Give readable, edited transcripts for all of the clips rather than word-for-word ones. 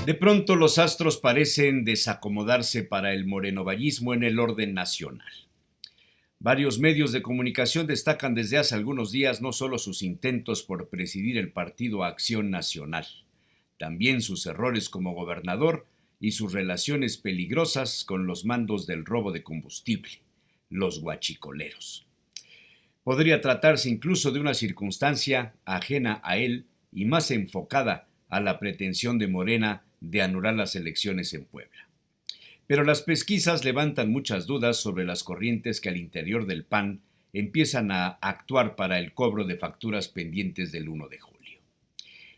De pronto los astros parecen desacomodarse para el morenovallismo en el orden nacional. Varios medios de comunicación destacan desde hace algunos días no solo sus intentos por presidir el partido Acción Nacional, también sus errores como gobernador y sus relaciones peligrosas con los mandos del robo de combustible, los guachicoleros. Podría tratarse incluso de una circunstancia ajena a él y más enfocada a la pretensión de Morena de anular las elecciones en Puebla. Pero las pesquisas levantan muchas dudas sobre las corrientes que al interior del PAN empiezan a actuar para el cobro de facturas pendientes del 1 de julio.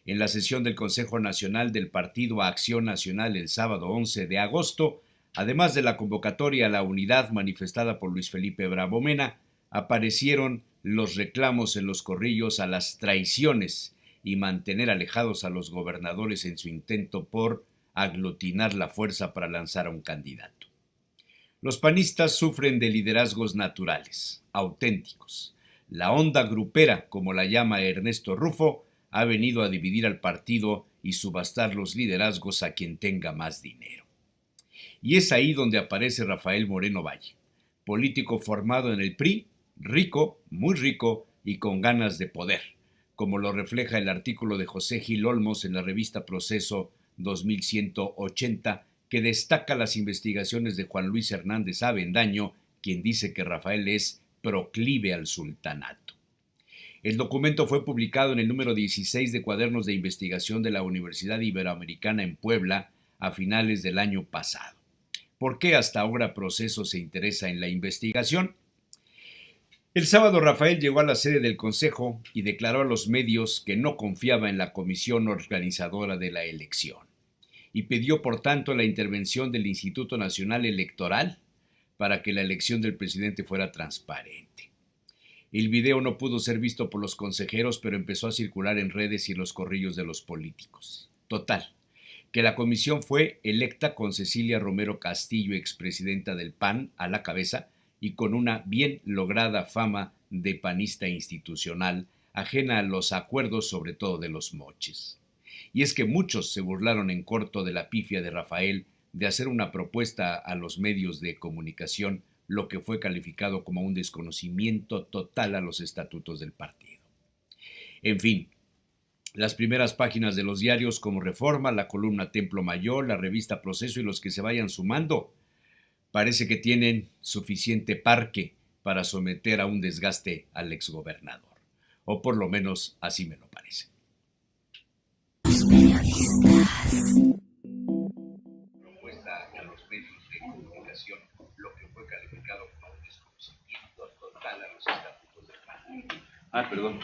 En la sesión del Consejo Nacional del Partido Acción Nacional el sábado 11 de agosto, además de la convocatoria a la unidad manifestada por Luis Felipe Bravo Mena, aparecieron los reclamos en los corrillos a las traiciones y mantener alejados a los gobernadores en su intento por aglutinar la fuerza para lanzar a un candidato. Los panistas sufren de liderazgos naturales, auténticos. La onda grupera, como la llama Ernesto Rufo, ha venido a dividir al partido y subastar los liderazgos a quien tenga más dinero. Y es ahí donde aparece Rafael Moreno Valle, político formado en el PRI, rico, muy rico y con ganas de poder, como lo refleja el artículo de José Gil Olmos en la revista Proceso 2180, que destaca las investigaciones de Juan Luis Hernández Avendaño, quien dice que Rafael es proclive al sultanato. El documento fue publicado en el número 16 de Cuadernos de Investigación de la Universidad Iberoamericana en Puebla a finales del año pasado. ¿Por qué hasta ahora Proceso se interesa en la investigación? El sábado Rafael llegó a la sede del Consejo y declaró a los medios que no confiaba en la comisión organizadora de la elección y pidió por tanto la intervención del Instituto Nacional Electoral para que la elección del presidente fuera transparente. El video no pudo ser visto por los consejeros, pero empezó a circular en redes y en los corrillos de los políticos. Total, que la comisión fue electa con Cecilia Romero Castillo, expresidenta del PAN, a la cabeza, y con una bien lograda fama de panista institucional, ajena a los acuerdos, sobre todo de los moches. Y es que muchos se burlaron en corto de la pifia de Rafael de hacer una propuesta a los medios de comunicación, lo que fue calificado como un desconocimiento total a los estatutos del partido. En fin, las primeras páginas de los diarios como Reforma, la columna Templo Mayor, la revista Proceso y los que se vayan sumando, parece que tienen suficiente parque para someter a un desgaste al exgobernador. O por lo menos así me lo parece. Los periodistas. Propuesta a los medios de comunicación, lo que fue calificado como un desconocimiento total a los estatutos del PAN. Perdón,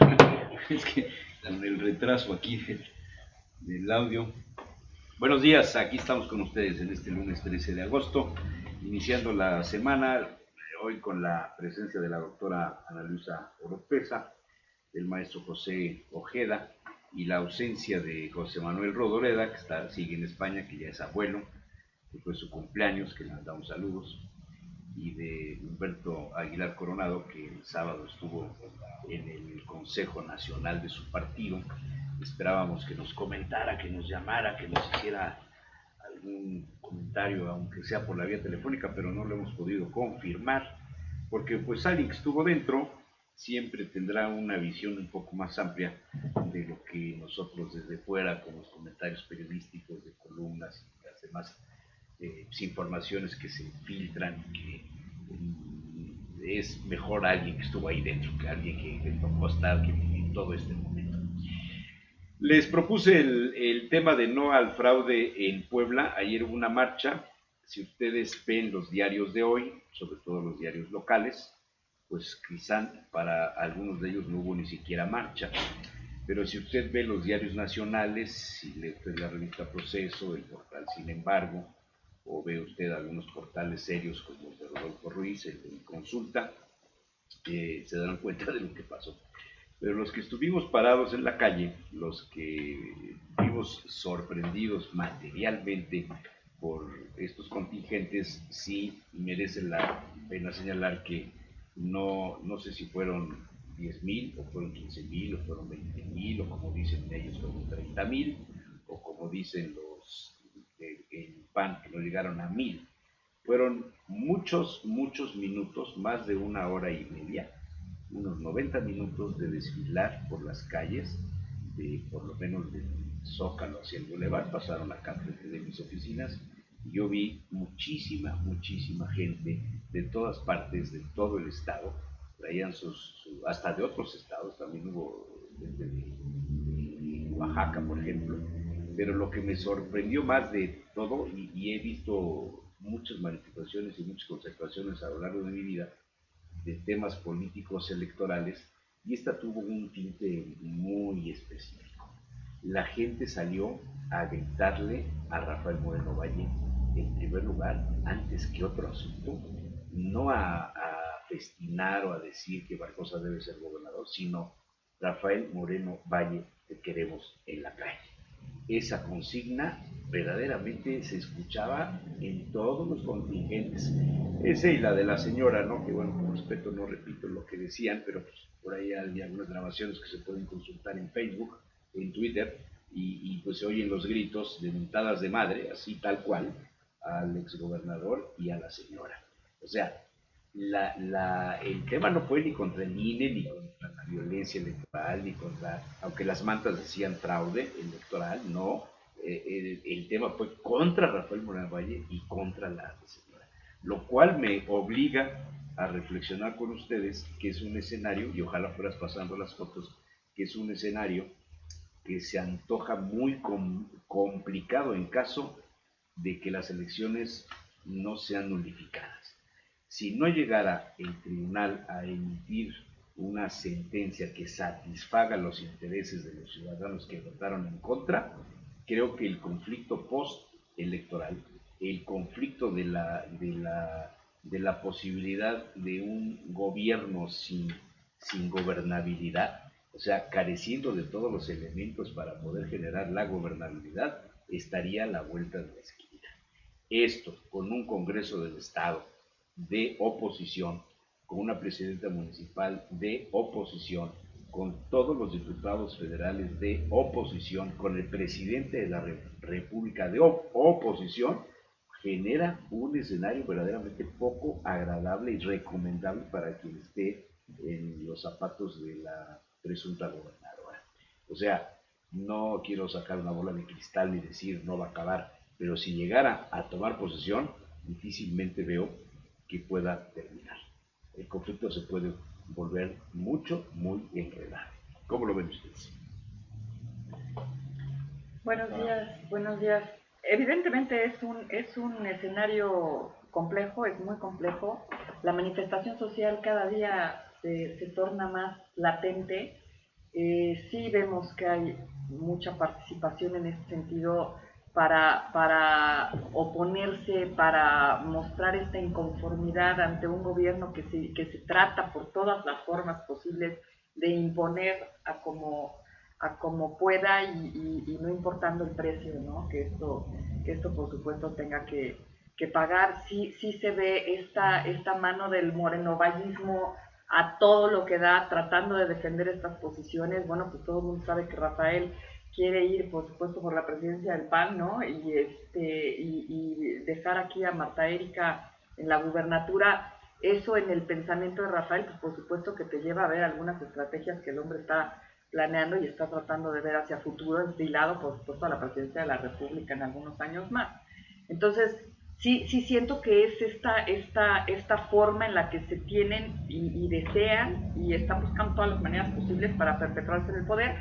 es que con el retraso aquí del audio. Buenos días, aquí estamos con ustedes en este lunes 13 de agosto, iniciando la semana, hoy con la presencia de la doctora Ana Luisa Oropesa, del maestro José Ojeda, y la ausencia de José Manuel Rodoreda, que sigue en España, que ya es abuelo, que fue su cumpleaños, que le mandamos saludos, y de Humberto Aguilar Coronado, que el sábado estuvo en el Consejo Nacional de su partido. Esperábamos que nos comentara, que nos llamara, que nos hiciera algún comentario, aunque sea por la vía telefónica, pero no lo hemos podido confirmar, porque pues alguien que estuvo dentro siempre tendrá una visión un poco más amplia de lo que nosotros desde fuera, con los comentarios periodísticos de columnas y las demás informaciones que se filtran, que es mejor alguien que estuvo ahí dentro que alguien que le tocó estar en todo este momento. Les propuse el tema de no al fraude en Puebla. Ayer hubo una marcha. Si ustedes ven los diarios de hoy, sobre todo los diarios locales, pues quizá para algunos de ellos no hubo ni siquiera marcha. Pero si usted ve los diarios nacionales, si lee usted la revista Proceso, el portal Sin Embargo, o ve usted algunos portales serios como el de Rodolfo Ruiz, el de Consulta, se darán cuenta de lo que pasó. Pero los que estuvimos parados en la calle, los que vimos sorprendidos materialmente por estos contingentes, sí merece la pena señalar que no sé si fueron 10,000 o fueron 15,000 o fueron 20,000 o como dicen ellos fueron 30,000 o como dicen PAN, que no llegaron a 1000. Fueron muchos, muchos minutos, más de 1 hora y media, unos 90 minutos de desfilar por las calles, por lo menos del Zócalo hacia el Boulevard, pasaron acá frente de mis oficinas, y yo vi muchísima, muchísima gente de todas partes, de todo el estado, traían hasta de otros estados, también hubo de Oaxaca, por ejemplo, pero lo que me sorprendió más de todo, y he visto muchas manifestaciones y muchas concentraciones a lo largo de mi vida, de temas políticos electorales, y esta tuvo un tinte muy específico. La gente salió a gritarle a Rafael Moreno Valle, en primer lugar, antes que otro asunto, no a festinar o a decir que Barbosa debe ser gobernador, sino Rafael Moreno Valle, te queremos en la calle. Esa consigna verdaderamente se escuchaba en todos los contingentes. Esa y la de la señora, ¿no? Que bueno, con respeto no repito lo que decían, pero pues por ahí hay algunas grabaciones que se pueden consultar en Facebook, en Twitter, y pues se oyen los gritos de mentadas de madre, así tal cual, al exgobernador y a la señora. O sea, el tema no fue ni contra el INE, ni contra la violencia electoral, ni contra, aunque las mantas decían fraude electoral, no, el tema fue contra Rafael Moreno Valle y contra la señora, lo cual me obliga a reflexionar con ustedes que es un escenario, y ojalá fueras pasando las fotos, que es un escenario que se antoja muy complicado en caso de que las elecciones no sean nulificadas. Si no llegara el tribunal a emitir una sentencia que satisfaga los intereses de los ciudadanos que votaron en contra, creo que el conflicto post-electoral, el conflicto de la posibilidad de un gobierno sin gobernabilidad, o sea, careciendo de todos los elementos para poder generar la gobernabilidad, estaría a la vuelta de la esquina. Esto con un Congreso del Estado de oposición, con una presidenta municipal de oposición, con todos los diputados federales de oposición, con el presidente de la República de oposición, genera un escenario verdaderamente poco agradable y recomendable para quien esté en los zapatos de la presunta gobernadora. O sea, no quiero sacar una bola de cristal ni decir no va a acabar, pero si llegara a tomar posesión, difícilmente veo que pueda terminar. El conflicto se puede volver muy enredado. ¿Cómo lo ven ustedes? Buenos días, buenos días. Evidentemente es un escenario complejo, es muy complejo. La manifestación social cada día se torna más latente. Sí vemos que hay mucha participación en ese sentido para oponerse, para mostrar esta inconformidad ante un gobierno que se trata por todas las formas posibles de imponer a como pueda y no importando el precio, ¿no? Que esto por supuesto tenga que pagar. Sí, sí se ve esta mano del morenovallismo a todo lo que da, tratando de defender estas posiciones. Bueno, pues todo el mundo sabe que Rafael quiere ir, por supuesto, por la presidencia del PAN, ¿no? Y dejar aquí a Marta Erika en la gubernatura. Eso en el pensamiento de Rafael, pues por supuesto que te lleva a ver algunas estrategias que el hombre está planeando y está tratando de ver hacia futuro, enfilado por supuesto a la presidencia de la República en algunos años más. Entonces, sí siento que es esta forma en la que se tienen y desean y están buscando todas las maneras posibles para perpetuarse en el poder.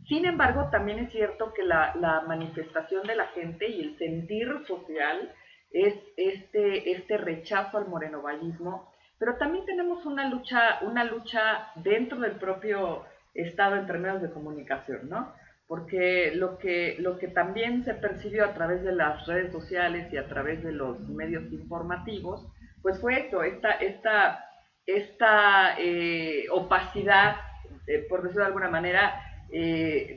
Sin embargo, también es cierto que la manifestación de la gente y el sentir social es este rechazo al morenovallismo, pero también tenemos una lucha dentro del propio Estado entre medios de comunicación, ¿no? Porque lo que también se percibió a través de las redes sociales y a través de los medios informativos, pues fue esto, esta opacidad, por decirlo de alguna manera,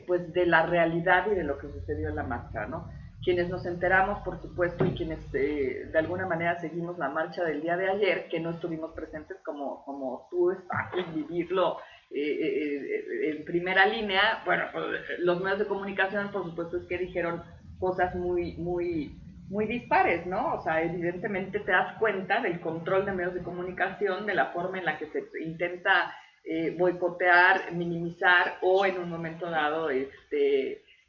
pues de la realidad y de lo que sucedió en la marcha, ¿no? Quienes nos enteramos, por supuesto, y quienes de alguna manera seguimos la marcha del día de ayer, que no estuvimos presentes como tú estás vivirlo en primera línea, bueno, pues, los medios de comunicación, por supuesto, es que dijeron cosas muy muy dispares, ¿no? O sea, evidentemente te das cuenta del control de medios de comunicación, de la forma en la que se intenta boicotear, minimizar o en un momento dado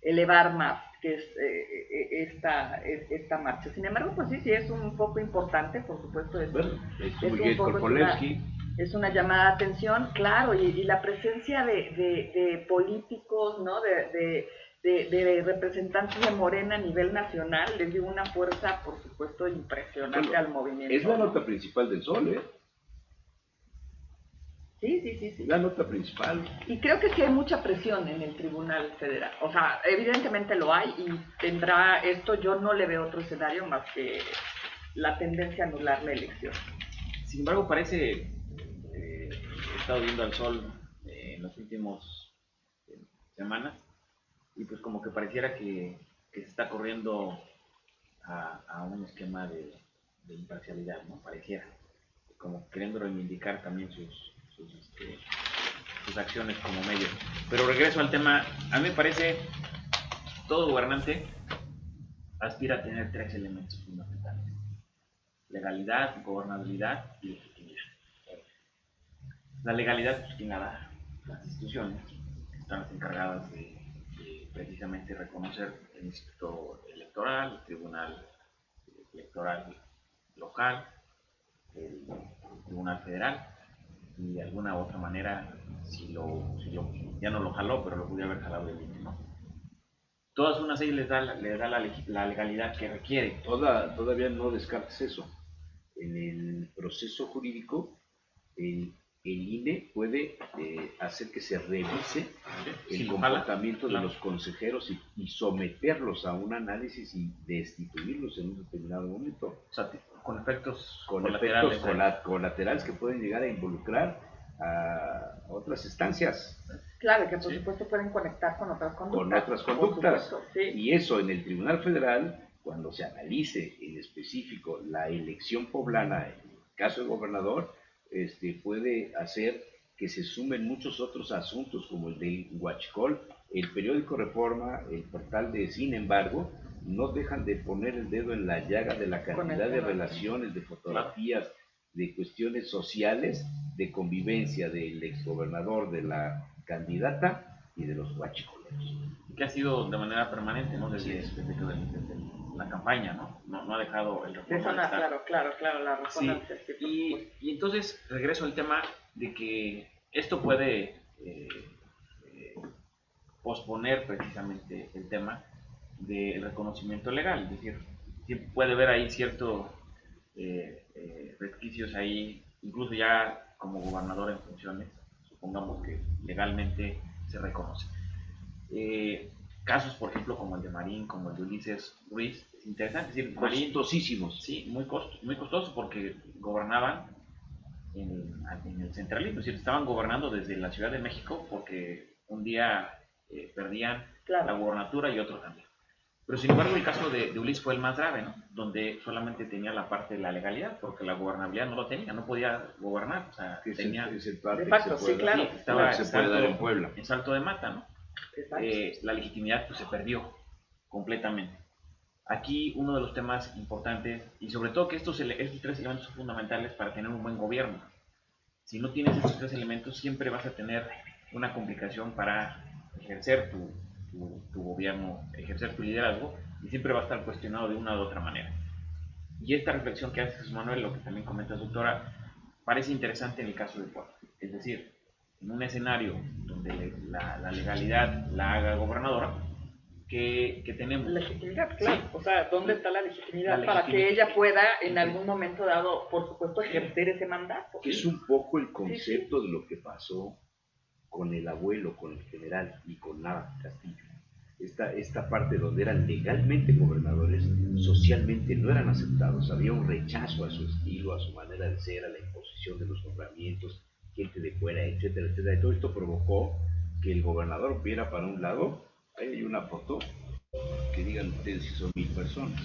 elevar más que es esta marcha. Sin embargo, pues sí, sí es un poco importante, por supuesto, es un poco es una llamada de atención, claro, y la presencia de políticos, ¿no? De representantes de Morena a nivel nacional les dio una fuerza, por supuesto, impresionante al movimiento. Es la nota principal del Sol, ¿eh? Sí. La nota principal. Y creo que sí hay mucha presión en el Tribunal Federal. O sea, evidentemente lo hay y tendrá esto, yo no le veo otro escenario más que la tendencia a anular la elección. Sin embargo, parece, he estado viendo al Sol en los últimos semanas y pues como que pareciera que se está corriendo a un esquema de imparcialidad, ¿no? Pareciera, como queriendo reivindicar también sus acciones como medio. Pero regreso al tema, a mí me parece, todo gobernante aspira a tener 3 elementos fundamentales: legalidad, gobernabilidad y legitimidad. La legalidad, pues quien la da, las instituciones que están las encargadas de precisamente reconocer el Instituto Electoral, el Tribunal Electoral local, el Tribunal Federal, y de alguna u otra manera, si ya no lo jaló, pero lo pudiera haber jalado el INE, ¿no? Todas unas leyes les da la legalidad que requiere. Todavía no descartes eso. En el proceso jurídico, el INE puede hacer que se revise el comportamiento de los consejeros y someterlos a un análisis y destituirlos en un determinado momento. O sea, con efectos colaterales que pueden llegar a involucrar a otras instancias. Claro, que por supuesto pueden conectar con otras conductas. Sí. Y eso en el Tribunal Federal, cuando se analice en específico la elección poblana, en el caso del gobernador, puede hacer que se sumen muchos otros asuntos como el del Huachicol. El periódico Reforma, el portal de Sin embargo, no dejan de poner el dedo en la llaga de la cantidad de relaciones, de fotografías, de cuestiones sociales, de convivencia del exgobernador, de la candidata y de los huachicoleros. Que ha sido de manera permanente, ¿no? Desde la campaña, ¿no? No ha dejado el Reforma. Claro, la Reforma. Sí. Y entonces regreso al tema de que esto puede posponer precisamente el tema del reconocimiento legal, es decir, puede haber ahí ciertos resquicios ahí, incluso ya como gobernador en funciones, supongamos que legalmente se reconoce. Casos, por ejemplo, como el de Marín, como el de Ulises Ruiz, es interesante, es decir, costosísimos. Sí, muy costoso porque gobernaban en el centralismo, es decir, estaban gobernando desde la Ciudad de México porque un día perdían la gobernatura y otro también. Pero sin embargo el caso de Ulises fue el más grave, ¿no? Donde solamente tenía la parte de la legalidad, porque la gobernabilidad no lo tenía, no podía gobernar, o sea, tenía... Es el parte de facto, que se puede dar en Puebla. En Salto de Mata, ¿no? La legitimidad pues se perdió completamente. Aquí uno de los temas importantes, y sobre todo que estos 3 elementos son fundamentales para tener un buen gobierno. Si no tienes estos 3 elementos, siempre vas a tener una complicación para ejercer tu gobierno, ejercer tu liderazgo, y siempre va a estar cuestionado de una u otra manera. Y esta reflexión que hace Jesús Manuel, lo que también comentas, doctora, parece interesante en el caso de Puebla. Es decir, en un escenario donde la legalidad la haga gobernadora, que tenemos legitimidad, claro. ¿Sí? O sea, ¿dónde está la legitimidad para que ella pueda en algún momento dado, por supuesto, ejercer ese mandato? Que es un poco el concepto de lo que pasó con el abuelo, con el general y con Nava Castillo. Esta parte donde eran legalmente gobernadores, socialmente no eran aceptados, había un rechazo a su estilo, a su manera de ser, a la imposición de los nombramientos, gente de fuera, etcétera, etcétera. Y todo esto provocó que el gobernador viera para un lado. Ahí hay una foto que digan ustedes si son 1000 personas.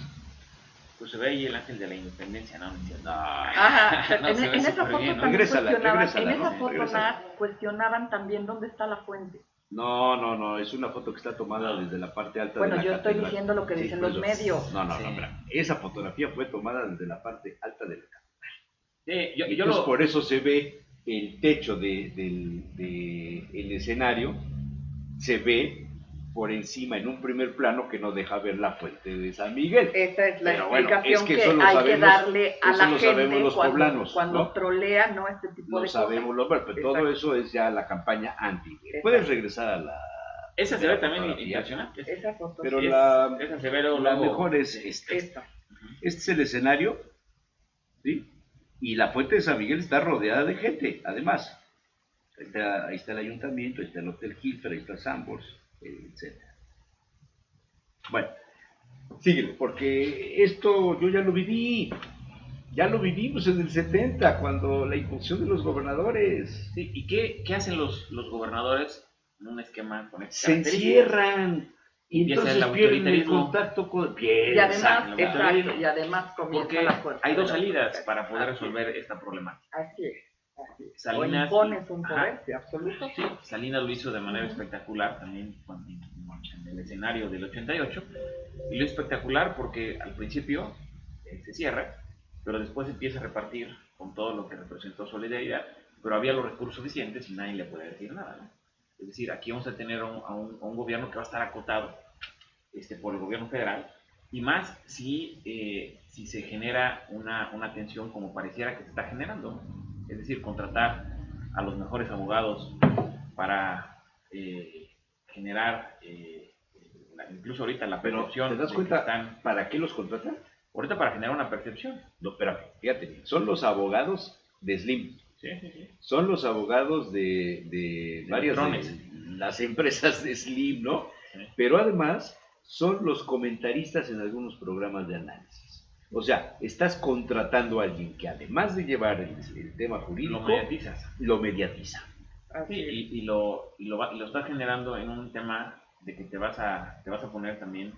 Pues se ve ahí el ángel de la independencia, ¿no? Ajá, en esa foto bien, ¿no? también cuestionaban también dónde está la fuente. No, es una foto que está tomada desde la parte alta Bueno, de la yo estoy catedral. diciendo lo que Sí, dicen por los eso. medios. No, Sí. espera. Esa fotografía fue tomada desde la parte alta de la catedral. Sí, yo Entonces, lo... por eso se ve el techo del escenario, se ve por encima en un primer plano que no deja ver la fuente de San Miguel. Esta es la Pero bueno, explicación es que que eso lo hay sabemos, que darle a eso la lo sabemos gente los cuando, poblanos, cuando ¿no? trolea, ¿no? Este tipo Lo de sabemos, cosas. pero todo Exacto. eso es ya la campaña anti. Exacto. Puedes regresar a la... Esa se la ve también fotografía. impresionante. Esa foto. Pero sí. Esa se ve la luego... mejor es esta. Esta. Este es el escenario, ¿sí? Y la fuente de San Miguel está rodeada de gente, además. Ahí está el ayuntamiento, ahí está el Hotel Hilfer, ahí está Sambors, etc. Bueno, síguele, porque esto yo ya lo viví. Ya lo vivimos en el 70, cuando la impulsión de los gobernadores. Sí, ¿y qué hacen los gobernadores en un esquema con estas Se características? encierran y Empieza entonces el pierden el autoritarismo. contacto con... Y además, Exacto, exacto, y además comienza Porque la fuerza. hay dos de la salidas autoridad. para poder Así resolver esta problemática. Así es. Así es. Salinas o impones un ajá. poder, sí, absoluto. Sí, Salinas lo hizo de manera espectacular también en el escenario del 88. Y lo espectacular porque al principio se cierra, pero después empieza a repartir con todo lo que representó solidaridad, pero había los recursos suficientes y nadie le puede decir nada, ¿no? Es decir, aquí vamos a tener a un gobierno que va a estar acotado por el gobierno federal, y más si se genera una tensión como pareciera que se está generando, ¿no? Es decir, contratar a los mejores abogados para generar incluso ahorita la Pero, percepción ¿te das de cuenta que están, para qué los contratan? ahorita para generar una percepción. No, espérame, fíjate bien, son los abogados de Slim, Sí, sí, sí. son los abogados de varias Electrones. de las empresas de Slim, ¿no? Sí. Pero además son los comentaristas en algunos programas de análisis. O sea, estás contratando a alguien que además de llevar el tema jurídico, Lo mediatizas. lo mediatiza. Así Sí, es. y lo estás generando en un tema de que te vas a poner también,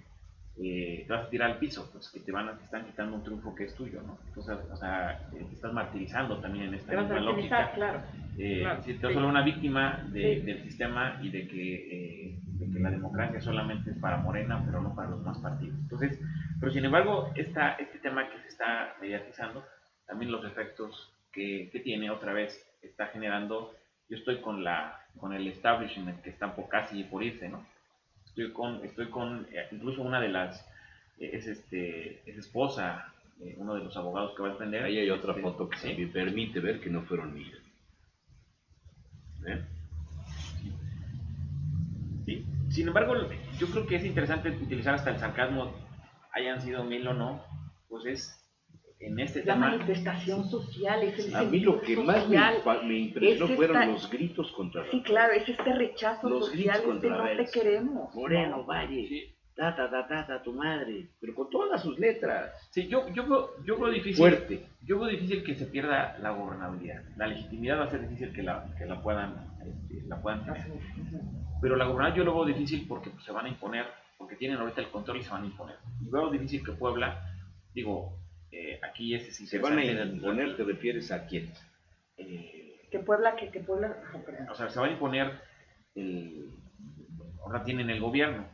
te vas a tirar al piso, pues que te están quitando un triunfo que es tuyo, ¿no? Entonces, o sea, te estás martirizando también en esta Te vas misma a lógica. utilizar, claro. Claro, Si te vas sí. a volver una víctima Sí. del sistema y de que la democracia solamente es para Morena, pero no para los demás partidos. Entonces, pero sin embargo, este tema que se está mediatizando, también los efectos que tiene, otra vez, está generando. Yo estoy con el establishment que está casi por irse, ¿no? Estoy con incluso una de las, es esposa, uno de los abogados que va a defender. Ahí hay otra foto que ¿sí? me permite ver que no fueron mías. ¿Eh? Sí. Sin embargo, yo creo que es interesante utilizar hasta el sarcasmo, hayan sido 1000 o no, pues es en este La tema. manifestación social, es el A mí lo que más social. me impresionó Es fueron esta- los gritos contra Sí, claro, es este rechazo Los social, gritos contra no te Redes. queremos. Moreno, ¿no? Valle, Sí. tu madre, pero con todas sus letras. Sí, yo veo difícil. Fuerte. Yo veo difícil que se pierda la gobernabilidad. La legitimidad va a ser difícil que la puedan tener. Así es. Ujú. Pero la gobernabilidad yo lo veo difícil porque pues, se van a imponer, porque tienen ahorita el control y se van a imponer. Y veo difícil que Puebla, digo, aquí es Se van a interesante, imponer, te refieres a quiénes. Que Puebla, que Puebla. perdón. O sea, se van a imponer, ahora tienen el gobierno,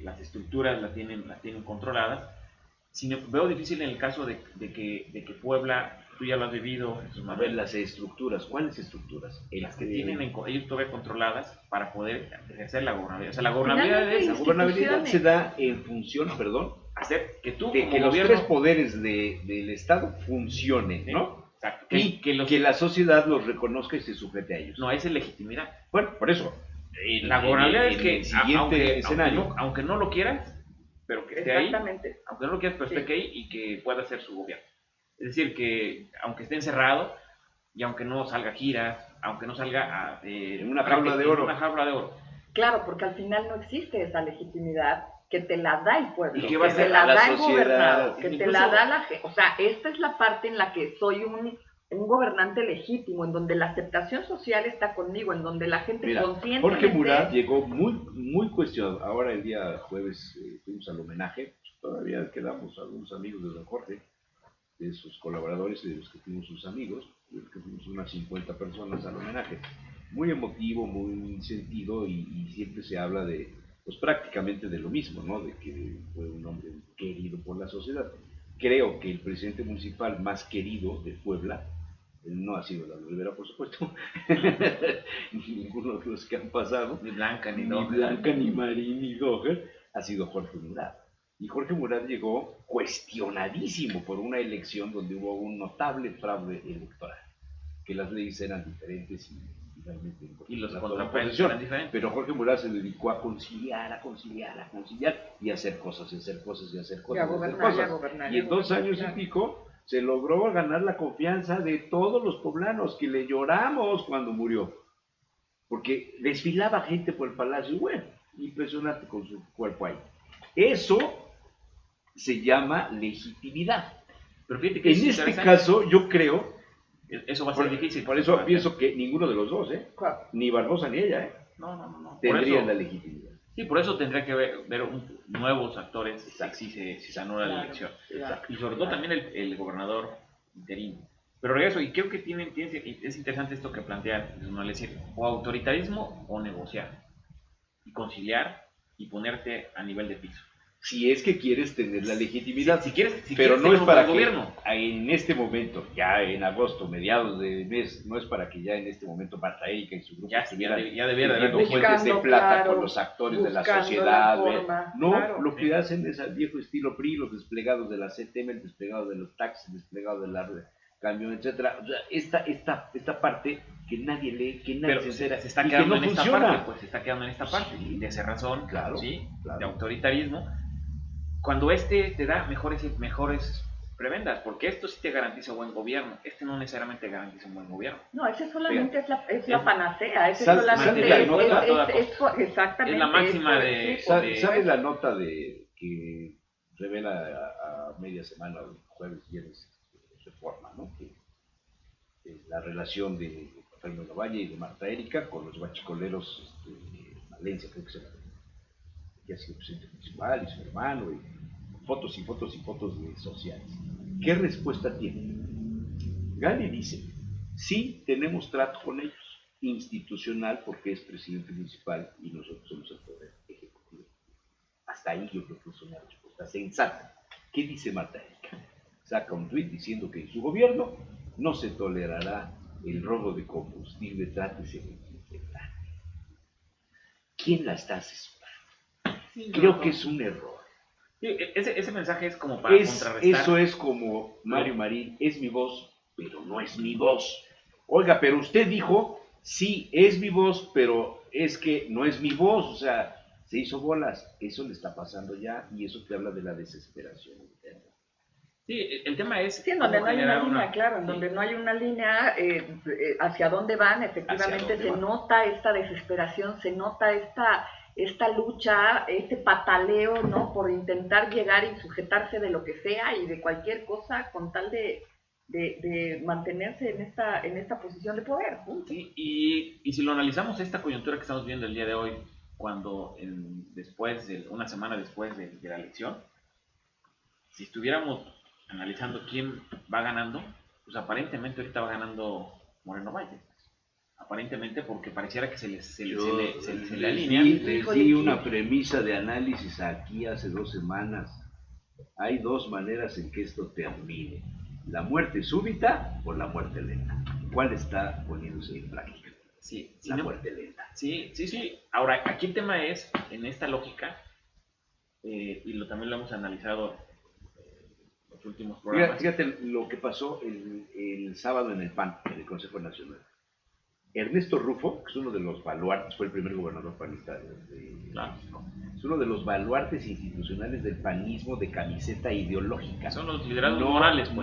las estructuras las tienen controladas. Veo difícil en el caso de que Puebla, tú ya lo has vivido, Jesús A Manuel, ver, las estructuras, ¿cuáles estructuras? las que tienen ellos todavía controladas para poder ejercer la gobernabilidad. O sea, la Finalmente, gobernabilidad es La gobernabilidad instituciones. se da en función, perdón, hacer que tú de como que los gobierno... tres poderes del Estado funcionen, Sí, ¿no? exacto, Y que que la sociedad los reconozca y se sujete a ellos. no, esa es legitimidad. Bueno, por eso. La gobernabilidad es que el siguiente escenario. aunque no lo quieras, pero que esté ahí, Exactamente. aunque no lo quieras, pero Sí. esté ahí y que pueda ser su gobierno. Es decir, que aunque esté encerrado y aunque no salga giras, aunque no salga En una jaula de oro. en una jaula de oro. Claro, porque al final no existe esa legitimidad que te la da el pueblo, ¿Y que qué va a te hacer la a la da el sociedad? gobernado, que te Incluso- la da la gente. O sea, esta es la parte en la que soy un gobernante legítimo, en donde la aceptación social está conmigo, en donde la gente Mira, conscientemente... Jorge Murat llegó muy cuestionado. Ahora el día jueves fuimos al homenaje. Todavía quedamos algunos amigos de don Jorge, de sus colaboradores y de los que fuimos sus amigos. Creo que fuimos unas 50 personas al homenaje. muy emotivo, muy sentido y siempre se habla de, pues prácticamente de lo mismo, ¿no? De que fue un hombre querido por la sociedad. Creo que el presidente municipal más querido de Puebla no ha sido Lalo Rivera, por supuesto, ninguno de los que han pasado, Ni Blanca, ni ni Docker. Blanca, ni Marín, ni Doher, ha sido Jorge Murat. Y Jorge Murat llegó cuestionadísimo por una elección donde hubo un notable fraude electoral, que las leyes eran diferentes y realmente Y los la contrapesos oposición. eran diferentes. Pero Jorge Murat se dedicó a conciliar y a hacer cosas, y hacer cosas, y hacer cosas. Y a gobernar, y a gobernar. Y en 2 años claro. y pico se logró ganar la confianza de todos los poblanos, que le lloramos cuando murió. Porque desfilaba gente por el palacio, bueno, impresionante con su cuerpo ahí. Eso se llama legitimidad. Pero fíjate que En es este interesante. caso, yo creo, Eso va a ser difícil. por eso pienso que ninguno de los dos, ni Barbosa ni ella, No. Por tendrían eso, la legitimidad. sí, por eso tendría que ver nuevos actores Exacto. si se anula la Claro, elección. claro. Y sobre todo también el gobernador interino. Pero regreso, y creo que es interesante esto que plantea, es decir, o autoritarismo o negociar, y conciliar y ponerte a nivel de piso. Si es que quieres tener la legitimidad. Si quieres pero quieres no tener es un para buen que gobierno. en este momento, ya en agosto, mediados de mes, no es para que ya en este momento Marta Erika y su grupo Ya estuvieran debiera de haber teniendo buscando, fuentes de plata claro, con los actores de la buscando sociedad. la forma, No, claro. lo que hacen es al viejo estilo PRI, los desplegados de la CTM, el desplegado de los taxis, el desplegado de la camión, etcétera. O sea, esta parte que nadie lee, que nadie Pero se entera, se está y que quedando no en esta funciona. parte, pues se está quedando en esta parte, Sí. de cerrazón, Claro, ¿sí? claro. De autoritarismo, cuando te da mejores prebendas, porque esto sí te garantiza buen gobierno, no necesariamente garantiza un buen gobierno. No, ese solamente es la Es- panacea, ese sale solamente la nota a toda exactamente. Es la máxima por- de- sí, por- ¿Sabe la nota que revela a media semana, jueves, viernes, Reforma, ¿no? Que la relación de Rafael Valle y de Marta Erika con los guachicoleros Valencia, creo que se llama, que ha sido presidente municipal y su hermano, y fotos y fotos y fotos de sociales. ¿Qué respuesta tiene? Gali dice, sí tenemos trato con ellos, institucional porque es presidente municipal y nosotros somos el poder ejecutivo. Hasta ahí yo creo que es una respuesta sensata. ¿Qué dice Marta Erika? Saca un tuit diciendo que en su gobierno no se tolerará el robo de combustible, trátese de infectar. ¿Quién la está asesorando? Creo que es un error. Sí, ese mensaje es como para contrarrestar. Eso es como Mario Marín, es mi voz, pero no es mi voz. Oiga, pero usted dijo, sí, es mi voz, pero es que no es mi voz, o sea, se hizo bolas. Eso le está pasando ya y eso te habla de la desesperación interna. Sí, el tema es... Sí, en donde cómo no hay una generar línea, claro, en sí. donde no hay una línea hacia dónde van, efectivamente Hacia dónde se van. nota esta desesperación, se nota esta lucha, este pataleo, ¿no? Por intentar llegar y sujetarse de lo que sea y de cualquier cosa con tal de mantenerse en esta posición de poder. Sí, y si lo analizamos, esta coyuntura que estamos viendo el día de hoy, cuando una semana después de la elección, si estuviéramos analizando quién va ganando, pues aparentemente ahorita va ganando Moreno Valle. Aparentemente, porque pareciera que se le alinea. Les di una premisa de análisis aquí hace 2 semanas. Hay 2 maneras en que esto termine: la muerte súbita o la muerte lenta. ¿Cuál está poniéndose en práctica? Sí, La muerte lenta. Sí. Ahora, aquí el tema es, en esta lógica, y también lo hemos analizado en los últimos programas. Fíjate lo que pasó el sábado en el PAN, en el Consejo Nacional. Ernesto Rufo, que es uno de los baluartes, fue el primer gobernador panista Claro. es uno de los baluartes institucionales del panismo de camiseta ideológica. Son los liderazgos morales, pues.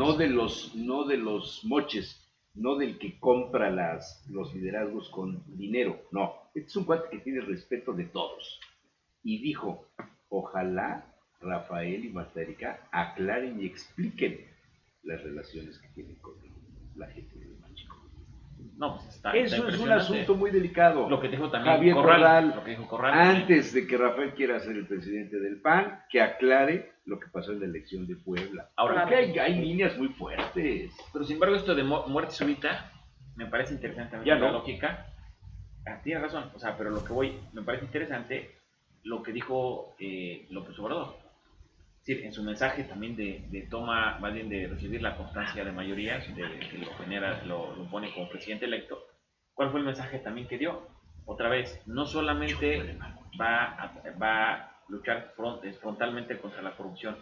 No de los moches, no del que compra los liderazgos con dinero, no. Este es un cuate que tiene respeto de todos. Y dijo, ojalá Rafael y Marta Erika aclaren y expliquen las relaciones que tienen con la gente de México. No, pues está Eso es un impresionante. asunto muy delicado. Lo que dijo también Javier Corral, lo que dijo Corral antes de que Rafael quiera ser el presidente del PAN, que aclare lo que pasó en la elección de Puebla. Ahora, porque hay líneas muy fuertes. pero sin embargo esto de muerte súbita me parece interesante Ya la no. lógica, Tienes razón, o sea, pero lo que me parece interesante lo que dijo López Obrador. Es decir, en su mensaje también de toma, más bien de recibir la constancia de mayorías, que lo genera, lo pone como presidente electo, ¿cuál fue el mensaje también que dio? Otra vez, no solamente va a luchar frontalmente contra la corrupción,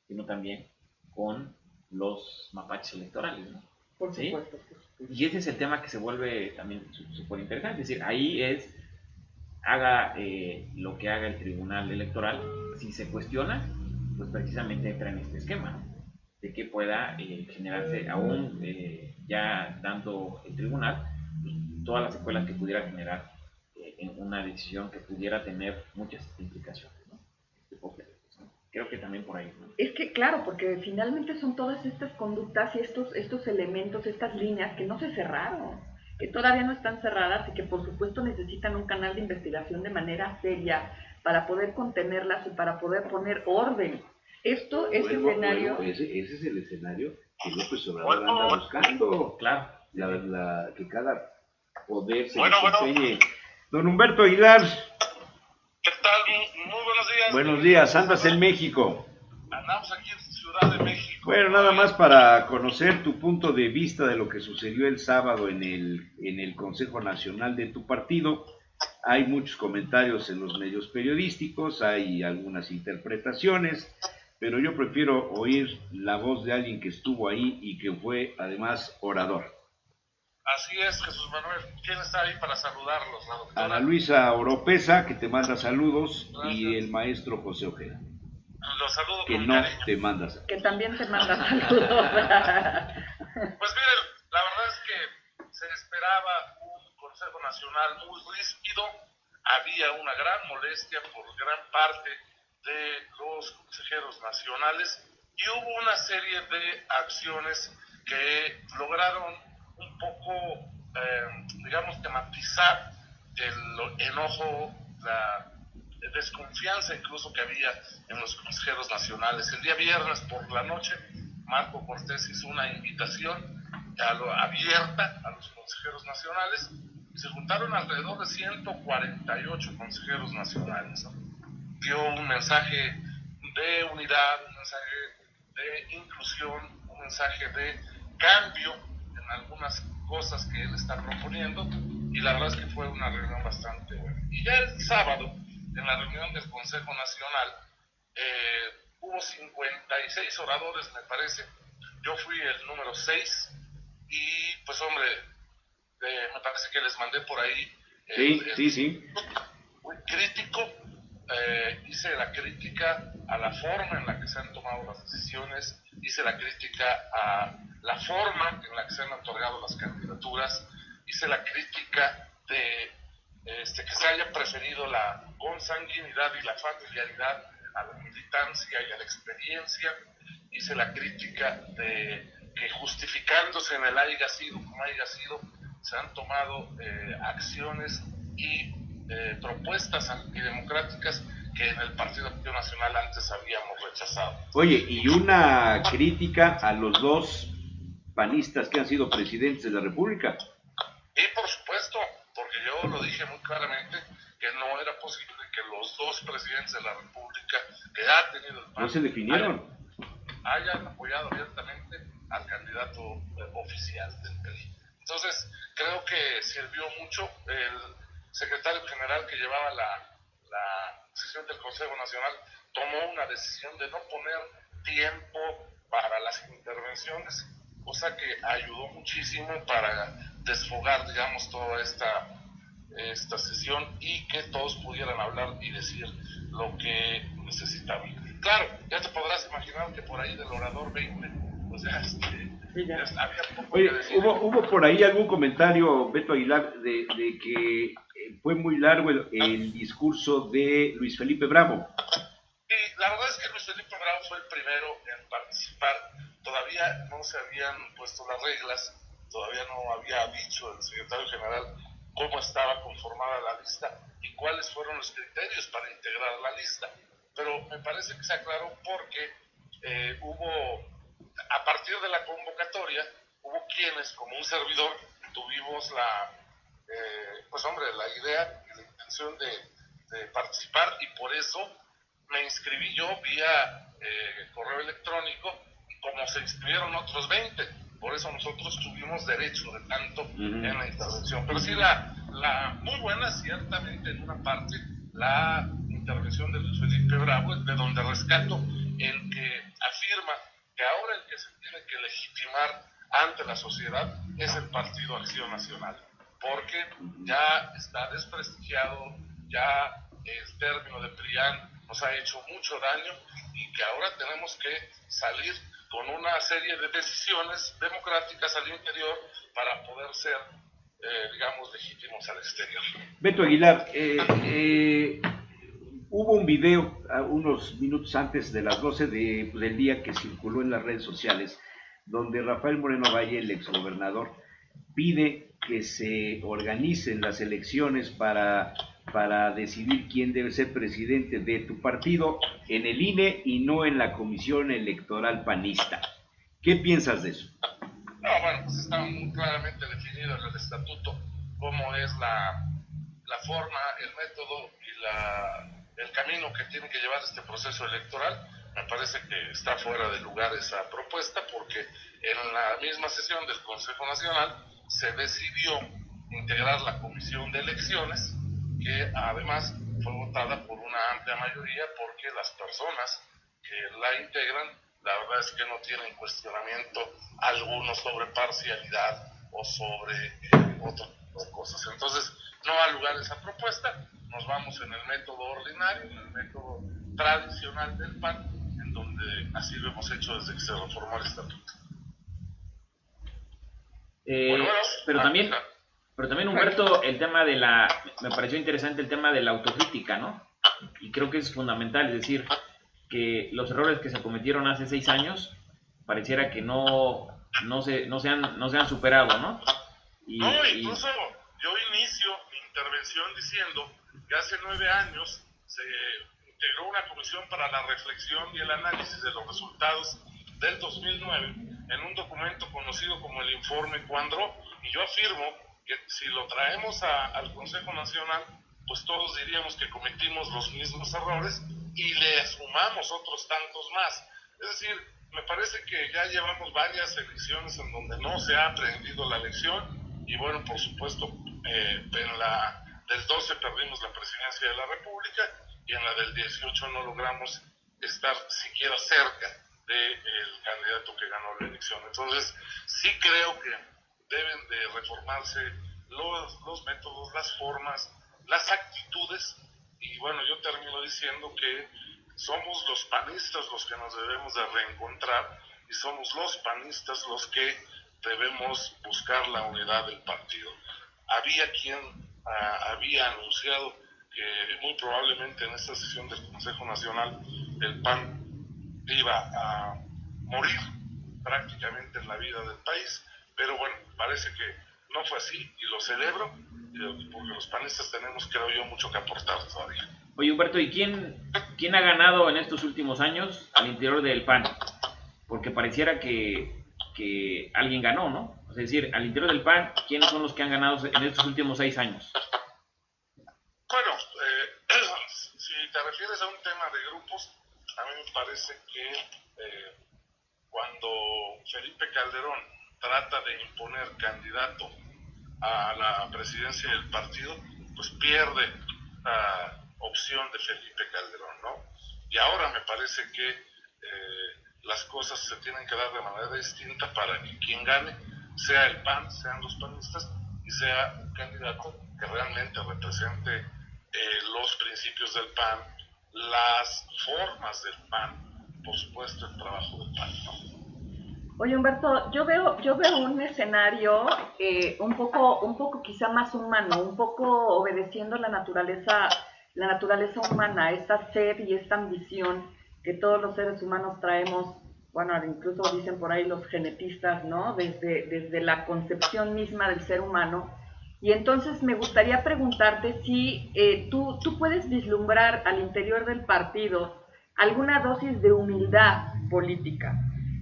sino también con los mapaches electorales, ¿no? Por ¿Sí? supuesto. Y ese es el tema que se vuelve también súper interesante. Es decir, ahí es, haga lo que haga el Tribunal Electoral, si se cuestiona, pues precisamente entra en este esquema, ¿no? De que pueda generarse, aún ya dando el tribunal, pues, todas las secuelas que pudiera generar en una decisión que pudiera tener muchas implicaciones, ¿no? Creo que también por ahí, ¿no? Es que claro, porque finalmente son todas estas conductas y estos elementos, estas líneas que no se cerraron, que todavía no están cerradas y que por supuesto necesitan un canal de investigación de manera seria para poder contenerlas y para poder poner orden. Este escenario... Ese es el escenario que López Obrador anda buscando. Claro. Que cada poder se Bueno. desempeñe. Don Humberto Aguilar, ¿Qué tal? Muy buenos días. buenos días, andas en México. Andamos aquí en Ciudad de México. Bueno, nada más para conocer tu punto de vista de lo que sucedió el sábado en el Consejo Nacional de tu partido. Hay muchos comentarios en los medios periodísticos, hay algunas interpretaciones, pero yo prefiero oír la voz de alguien que estuvo ahí y que fue además orador. Así es, Jesús Manuel. ¿Quién está ahí para saludarlos? La doctora Ana Luisa Oropesa, que te manda saludos, Gracias. y el maestro José Ojeda, Los saludo que con no cariño. te manda saludos. Que también te manda saludos. Pues miren, la verdad es que se esperaba un Consejo Nacional muy ríspido. Había una gran molestia por gran parte de los consejeros nacionales y hubo una serie de acciones que lograron un poco, digamos, tematizar el enojo, la desconfianza incluso que había en los consejeros nacionales. El día viernes por la noche, Marco Cortés hizo una invitación abierta a los consejeros nacionales y se juntaron alrededor de 148 consejeros nacionales, ¿no? Dio un mensaje de unidad, un mensaje de inclusión, un mensaje de cambio en algunas cosas que él está proponiendo, y la verdad es que fue una reunión bastante buena. Y ya el sábado, en la reunión del Consejo Nacional, hubo 56 oradores, me parece. Yo fui el número 6 y pues hombre, me parece que les mandé por ahí Sí. muy crítico. Hice la crítica a la forma en la que se han tomado las decisiones, hice la crítica a la forma en la que se han otorgado las candidaturas, hice la crítica de que se haya preferido la consanguinidad y la familiaridad a la militancia y a la experiencia, hice la crítica de que justificándose en el haya sido como haya sido, se han tomado acciones y propuestas antidemocráticas que en el Partido Acción Nacional antes habíamos rechazado. Oye, y una crítica a los dos panistas que han sido presidentes de la República. Y por supuesto, porque yo lo dije muy claramente, que no era posible que los dos presidentes de la República que ha tenido el PAN No se definieron. hayan apoyado abiertamente al candidato oficial del PRI. Entonces, creo que sirvió mucho. El secretario general que llevaba la sesión del Consejo Nacional tomó una decisión de no poner tiempo para las intervenciones, cosa que ayudó muchísimo para desfogar, digamos, toda esta sesión y que todos pudieran hablar y decir lo que necesitaban. Claro, ya te podrás imaginar que por ahí del orador 20, pues ya, había poco Oye, que decir. hubo por ahí algún comentario, Beto Aguilar, de que fue muy largo el discurso de Luis Felipe Bravo. Y la verdad es que Luis Felipe Bravo fue el primero en participar. Todavía no se habían puesto las reglas, todavía no había dicho el secretario general cómo estaba conformada la lista y cuáles fueron los criterios para integrar la lista. Pero me parece que se aclaró porque a partir de la convocatoria, hubo quienes, como un servidor, tuvimos pues hombre, la idea y la intención de participar, y por eso me inscribí yo vía correo electrónico, como se inscribieron otros 20. Por eso nosotros tuvimos derecho de tanto en la intervención. Pero sí, la muy buena, ciertamente, en una parte, la intervención de Luis Felipe Bravo, de donde rescato el que afirma que ahora el que se tiene que legitimar ante la sociedad es el Partido Acción Nacional, porque ya está desprestigiado, ya el término de PRIAN nos ha hecho mucho daño, y que ahora tenemos que salir con una serie de decisiones democráticas al interior para poder ser, digamos, legítimos al exterior. Beto Aguilar, hubo un video unos minutos antes de las 12 del día que circuló en las redes sociales, donde Rafael Moreno Valle, el exgobernador, pide que se organicen las elecciones para decidir quién debe ser presidente de tu partido en el INE y no en la Comisión Electoral Panista. ¿Qué piensas de eso? No, bueno, pues está muy claramente definido en el estatuto cómo es la forma, el método y el camino que tiene que llevar este proceso electoral. Me parece que está fuera de lugar esa propuesta, porque en la misma sesión del Consejo Nacional se decidió integrar la Comisión de Elecciones, que además fue votada por una amplia mayoría, porque las personas que la integran, la verdad es que no tienen cuestionamiento alguno sobre parcialidad o sobre otro tipo de cosas. Entonces, no ha lugar esa propuesta, nos vamos en el método ordinario, en el método tradicional del PAN, en donde así lo hemos hecho desde que se reformó el estatuto. Pero también, Humberto, el tema de me pareció interesante el tema de la autocrítica, ¿no? Y creo que es fundamental, es decir, que los errores que se cometieron hace 6 años pareciera que no se han superado, ¿no? Incluso yo inicio mi intervención diciendo que hace 9 años se integró una comisión para la reflexión y el análisis de los resultados del 2009 en un documento conocido como el Informe Cuandró, y yo afirmo que si lo traemos al Consejo Nacional, pues todos diríamos que cometimos los mismos errores y le sumamos otros tantos más. Es decir, me parece que ya llevamos varias elecciones en donde no se ha aprendido la lección, y bueno, por supuesto, en la del 12 perdimos la presidencia de la República, y en la del 18 no logramos estar siquiera cerca del candidato que ganó la elección. Entonces, sí creo que deben de reformarse los métodos, las formas, las actitudes, y bueno, yo termino diciendo que somos los panistas los que nos debemos de reencontrar, y somos los panistas los que debemos buscar la unidad del partido. Había quien había anunciado que muy probablemente en esta sesión del Consejo Nacional el PAN iba a morir prácticamente en la vida del país, pero bueno, parece que no fue así, y lo celebro, porque los panistas tenemos, creo yo, mucho que aportar todavía. Oye, Humberto, ¿y quién ha ganado en estos últimos años al interior del PAN? Porque pareciera que alguien ganó, ¿no? Es decir, al interior del PAN, ¿quiénes son los que han ganado en estos últimos 6 años? Bueno, si te refieres a un tema de grupos, a mí me parece que cuando Felipe Calderón trata de imponer candidato a la presidencia del partido, pues pierde la opción de Felipe Calderón, ¿no? Y ahora me parece que las cosas se tienen que dar de manera distinta para que quien gane sea el PAN, sean los panistas, y sea un candidato que realmente represente los principios del PAN, las formas del PAN, por supuesto el trabajo del PAN, ¿no? Oye, Humberto, yo veo un escenario un poco quizá más humano, un poco obedeciendo la naturaleza humana, esta sed y esta ambición que todos los seres humanos traemos. Bueno, incluso dicen por ahí los genetistas, ¿no? Desde la concepción misma del ser humano. Y entonces me gustaría preguntarte si tú puedes vislumbrar al interior del partido alguna dosis de humildad política.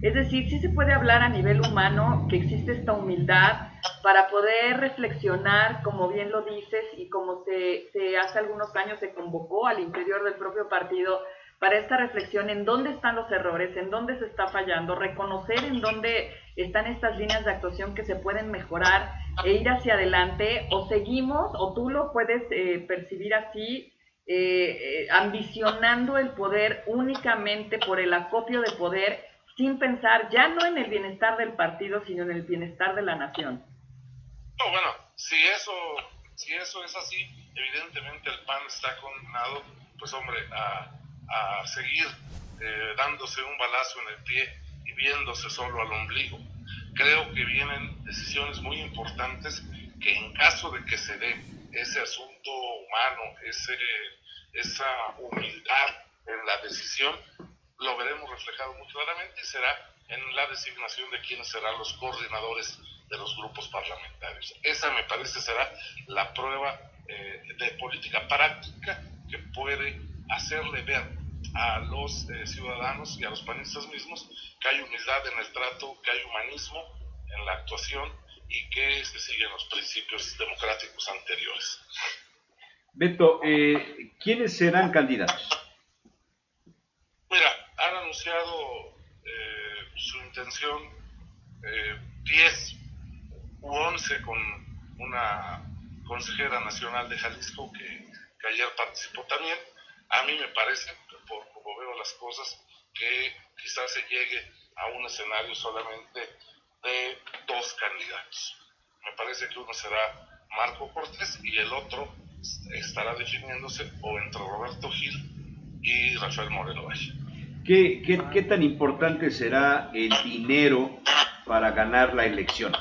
Es decir, sí se puede hablar a nivel humano, que existe esta humildad para poder reflexionar, como bien lo dices, y como se hace algunos años se convocó al interior del propio partido para esta reflexión en dónde están los errores, en dónde se está fallando, reconocer en dónde están estas líneas de actuación que se pueden mejorar e ir hacia adelante, o seguimos, o tú lo puedes percibir así, ambicionando el poder únicamente por el acopio de poder, sin pensar ya no en el bienestar del partido, sino en el bienestar de la nación. No, bueno, si eso es así, evidentemente el PAN está condenado, pues hombre, a seguir dándose un balazo en el pie y viéndose solo al ombligo. Creo que vienen decisiones muy importantes que en caso de que se dé ese asunto humano, esa humildad en la decisión, lo veremos reflejado muy claramente y será en la designación de quiénes serán los coordinadores de los grupos parlamentarios. Esa me parece será la prueba de política práctica que puede hacerle ver a los ciudadanos y a los panistas mismos que hay humildad en el trato, que hay humanismo en la actuación y que se siguen los principios democráticos anteriores. Beto, ¿quiénes serán candidatos? Mira, han anunciado su intención 10 u 11 con una consejera nacional de Jalisco que ayer participó también. A mí me parece, por como veo las cosas, que quizás se llegue a un escenario solamente de 2 candidatos. Me parece que uno será Marco Cortés y el otro estará definiéndose o entre Roberto Gil y Rafael Moreno Valle. ¿Qué tan importante será el dinero para ganar la elección?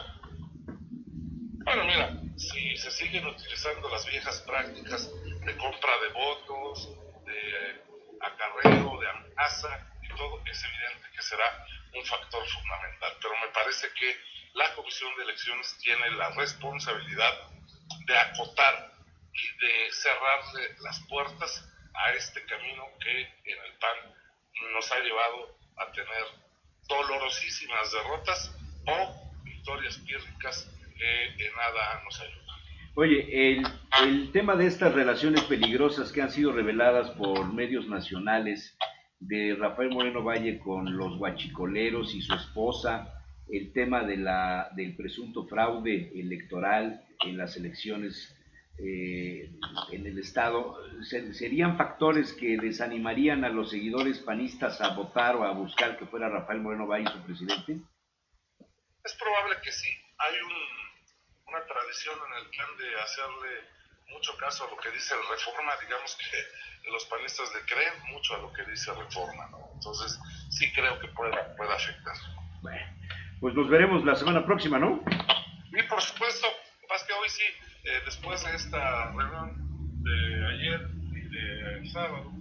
Bueno, mira, si se siguen utilizando las viejas prácticas de compra de votos, de acarreo, de amenaza y todo, es evidente que será un factor fundamental. Pero me parece que la Comisión de Elecciones tiene la responsabilidad de acotar y de cerrarle las puertas a este camino que en el PAN nos ha llevado a tener dolorosísimas derrotas o victorias pírricas que en nada nos ayudan. Oye, el tema de estas relaciones peligrosas que han sido reveladas por medios nacionales de Rafael Moreno Valle con los guachicoleros y su esposa, el tema del presunto fraude electoral en las elecciones en el estado, ¿serían factores que desanimarían a los seguidores panistas a votar o a buscar que fuera Rafael Moreno Valle su presidente? Es probable que sí. Hay una tradición en el PAN de hacerle mucho caso a lo que dice el Reforma. Digamos que los panistas le creen mucho a lo que dice Reforma, ¿no? Entonces sí creo que pueda afectar. Bueno, pues nos veremos la semana próxima, ¿no? Y por supuesto, más que hoy sí, después de esta reunión de ayer y del sábado,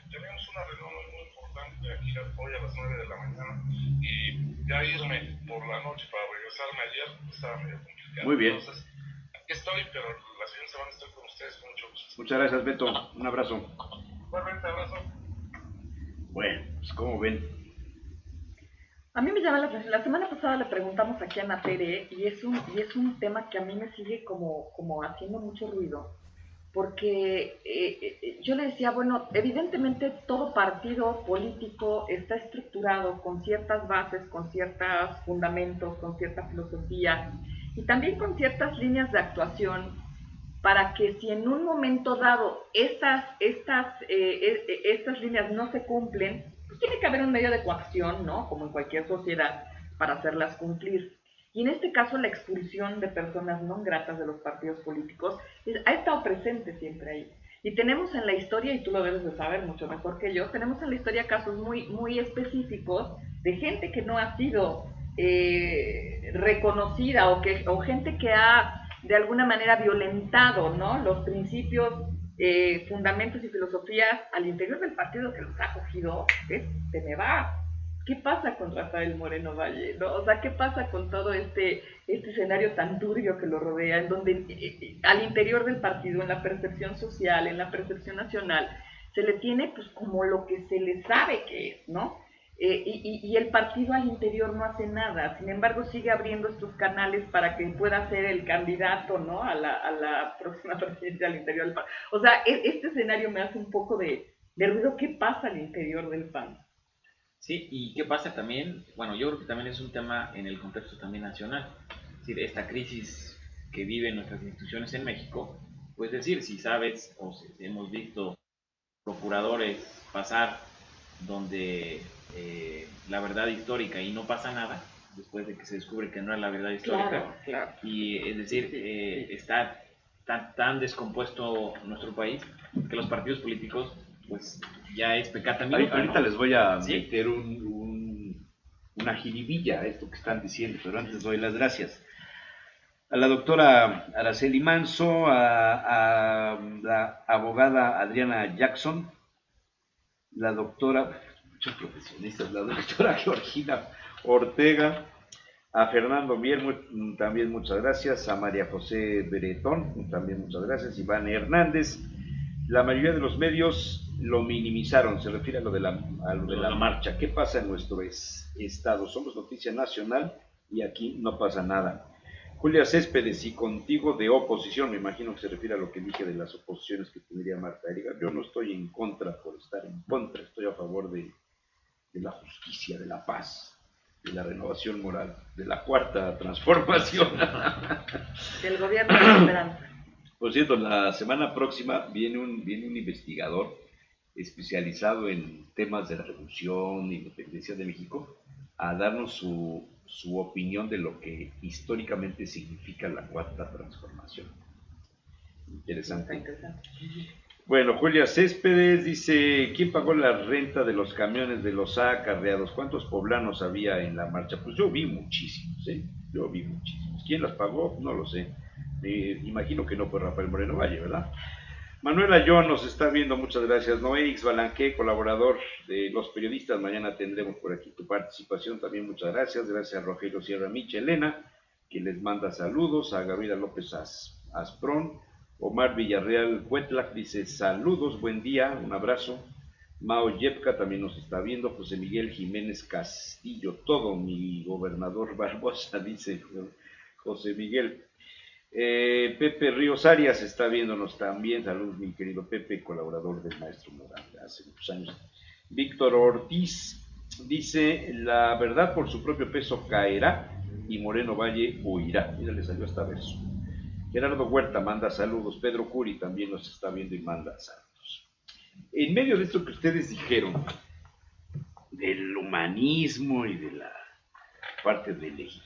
tenemos una reunión muy importante aquí hoy a las 9 de la mañana y ya irme por la noche para regresarme ayer estaba medio complicado. Muy bien. Entonces, aquí estoy, pero la siguiente semana estoy con ustedes con mucho gusto. Muchas gracias, Beto. Un abrazo. Igualmente, abrazo. Bueno, pues como ven. A mí me llama la semana pasada le preguntamos aquí a Ana Tere y es un tema que a mí me sigue como haciendo mucho ruido, porque yo le decía, bueno, evidentemente todo partido político está estructurado con ciertas bases, con ciertos fundamentos, con cierta filosofía y también con ciertas líneas de actuación para que si en un momento dado estas líneas no se cumplen, pues tiene que haber un medio de coacción, ¿no? Como en cualquier sociedad, para hacerlas cumplir. Y en este caso la expulsión de personas no gratas de los partidos políticos ha estado presente siempre ahí. Y tenemos en la historia, y tú lo debes de saber mucho mejor que yo, tenemos en la historia casos muy específicos de gente que no ha sido reconocida o gente que ha de alguna manera violentado, ¿no?, los principios, fundamentos y filosofías al interior del partido que los ha cogido. Se me va. ¿Qué pasa con Rafael Moreno Valle, ¿no? O sea, ¿qué pasa con todo este escenario tan turbio que lo rodea, en donde al interior del partido, en la percepción social, en la percepción nacional, se le tiene pues como lo que se le sabe que es, ¿no? y el partido al interior no hace nada. Sin embargo, sigue abriendo estos canales para que pueda ser el candidato, ¿no?, a la próxima presidencia al interior del PAN. O sea, este escenario me hace un poco de ruido. ¿Qué pasa al interior del PAN? Sí, y qué pasa también, bueno, yo creo que también es un tema en el contexto también nacional. Es decir, esta crisis que viven nuestras instituciones en México, pues decir, si sabes o si hemos visto procuradores pasar donde la verdad histórica y no pasa nada, después de que se descubre que no es la verdad histórica. Claro. Y es decir, está tan descompuesto nuestro país que los partidos políticos, pues ya es pecata minuta, Ahorita ¿no? les voy a ¿Sí? meter una jiribilla a esto que están diciendo, pero antes doy las gracias a la doctora Araceli Manso, a la abogada Adriana Jackson, la doctora, muchos profesionistas, la doctora Georgina Ortega, a Fernando Mier, también muchas gracias, a María José Beretón, también muchas gracias, Iván Hernández. La mayoría de los medios lo minimizaron, se refiere a lo de la marcha. ¿Qué pasa en nuestro estado? Somos noticia nacional y aquí no pasa nada. Julia Céspedes, y contigo de oposición, me imagino que se refiere a lo que dije de las oposiciones que tendría Marta Erika. Yo no estoy en contra por estar en contra, estoy a favor de la justicia, de la paz, de la renovación moral, de la cuarta transformación. Del gobierno de la esperanza. Por cierto, la semana próxima viene un investigador especializado en temas de la revolución y independencia de México a darnos su opinión de lo que históricamente significa la cuarta transformación. Interesante. Bueno, Julia Céspedes dice, ¿quién pagó la renta de los camiones de los acarreados? ¿Cuántos poblanos había en la marcha? Pues yo vi muchísimos, yo vi muchísimos. ¿Quién las pagó? No lo sé. Imagino que no fue Rafael Moreno Valle, ¿verdad? Manuela John nos está viendo, muchas gracias. Noé X Balanqué, colaborador de Los Periodistas, mañana tendremos por aquí tu participación, también muchas gracias. Gracias a Rogelio Sierra Michelena, que les manda saludos, a Gabriela López Asprón, Omar Villarreal Cuetlac dice saludos, buen día, un abrazo. Mao Yepka también nos está viendo, José Miguel Jiménez Castillo, todo mi gobernador Barbosa, dice José Miguel. Pepe Ríos Arias está viéndonos también, saludos mi querido Pepe, colaborador del maestro Morán hace muchos años. Víctor Ortiz dice, la verdad por su propio peso caerá y Moreno Valle huirá. Mira, le salió hasta verso. Gerardo Huerta manda saludos, Pedro Curi también nos está viendo y manda saludos. En medio de esto que ustedes dijeron, del humanismo y de la parte de legitimidad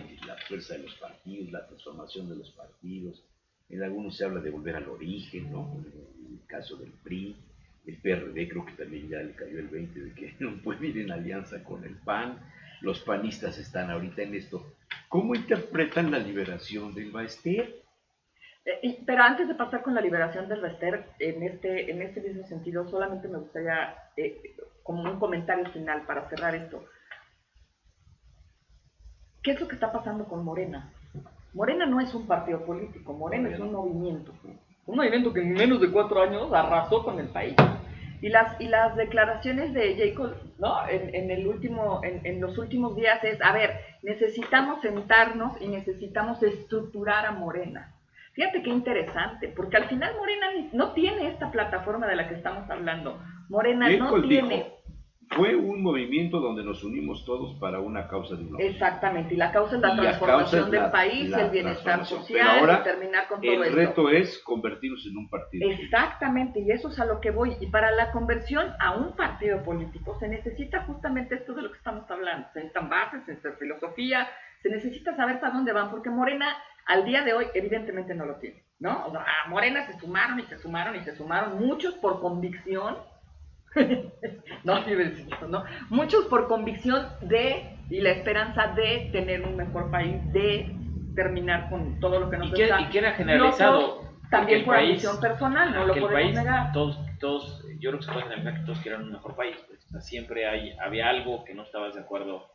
y la fuerza de los partidos, la transformación de los partidos, en algunos se habla de volver al origen, ¿no? En el caso del PRI, el PRD creo que también ya le cayó el 20 de que no puede ir en alianza con el PAN, los panistas están ahorita en esto. ¿Cómo interpretan la liberación del Baester? Pero antes de pasar con la liberación del Baester, en este mismo sentido, solamente me gustaría, como un comentario final para cerrar esto. ¿Qué es lo que está pasando con Morena? Morena no es un partido político, Morena es un movimiento que en menos de 4 años arrasó con el país. Y las declaraciones de Jacob, ¿no? En los últimos días es, a ver, necesitamos sentarnos y necesitamos estructurar a Morena. Fíjate qué interesante, porque al final Morena no tiene esta plataforma de la que estamos hablando. Morena no tiene... Fue un movimiento donde nos unimos todos para una causa de una. Exactamente, y la causa es la transformación del país, el bienestar social, ahora, y terminar con todo esto. El reto es convertirnos en un partido. Exactamente, y eso es a lo que voy. Y para la conversión a un partido político se necesita justamente esto de lo que estamos hablando. Se necesitan bases, se necesita filosofía, se necesita saber para dónde van, porque Morena al día de hoy evidentemente no lo tiene, ¿no? O sea, a Morena se sumaron y se sumaron y se sumaron, muchos por convicción, no, muchos por convicción y la esperanza de tener un mejor país, de terminar con todo lo que nos está. Y que era generalizado. También por ambición personal, no lo podemos negar. Todos, yo creo que se puede generalizar que todos quieran un mejor país. Pues, o sea, siempre había algo que no estabas de acuerdo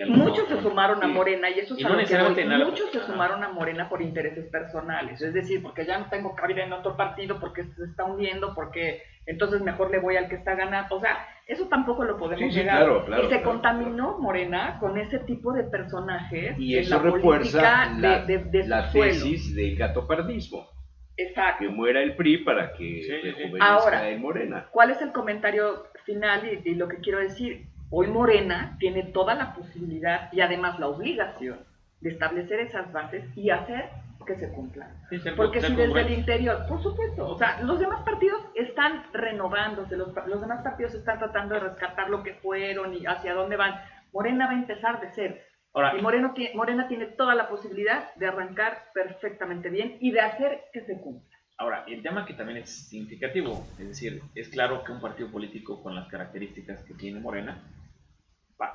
Muchos se sumaron a Morena, y eso es y a no lo que necesariamente voy. nada. Muchos se sumaron a Morena por intereses personales, es decir, porque ya no tengo cabida en otro partido, porque se está hundiendo, porque entonces mejor le voy al que está ganando. O sea, eso tampoco lo podemos negar. Claro, y se contaminó Morena con ese tipo de personajes y en eso la refuerza política de la su tesis del gatopardismo. Exacto. Que muera el PRI para que rejuvenezca Ahora, el Morena. ¿cuál es el comentario final y lo que quiero decir? Hoy Morena tiene toda la posibilidad y además la obligación de establecer esas bases y hacer que se cumplan. Sí, porque si desde el interior, por supuesto, o sea, los demás partidos están renovándose, los demás partidos están tratando de rescatar lo que fueron y hacia dónde van. Morena va a empezar de cero. Ahora, Y Morena tiene toda la posibilidad de arrancar perfectamente bien y de hacer que se cumpla. Ahora, el tema que también es significativo, es decir, es claro que un partido político con las características que tiene Morena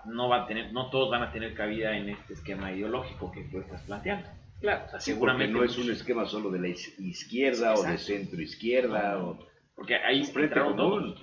no todos van a tener cabida en este esquema ideológico que tú estás planteando. Claro. O sea, seguramente no es un esquema solo de la izquierda o de centro izquierda porque ahí entraron todos.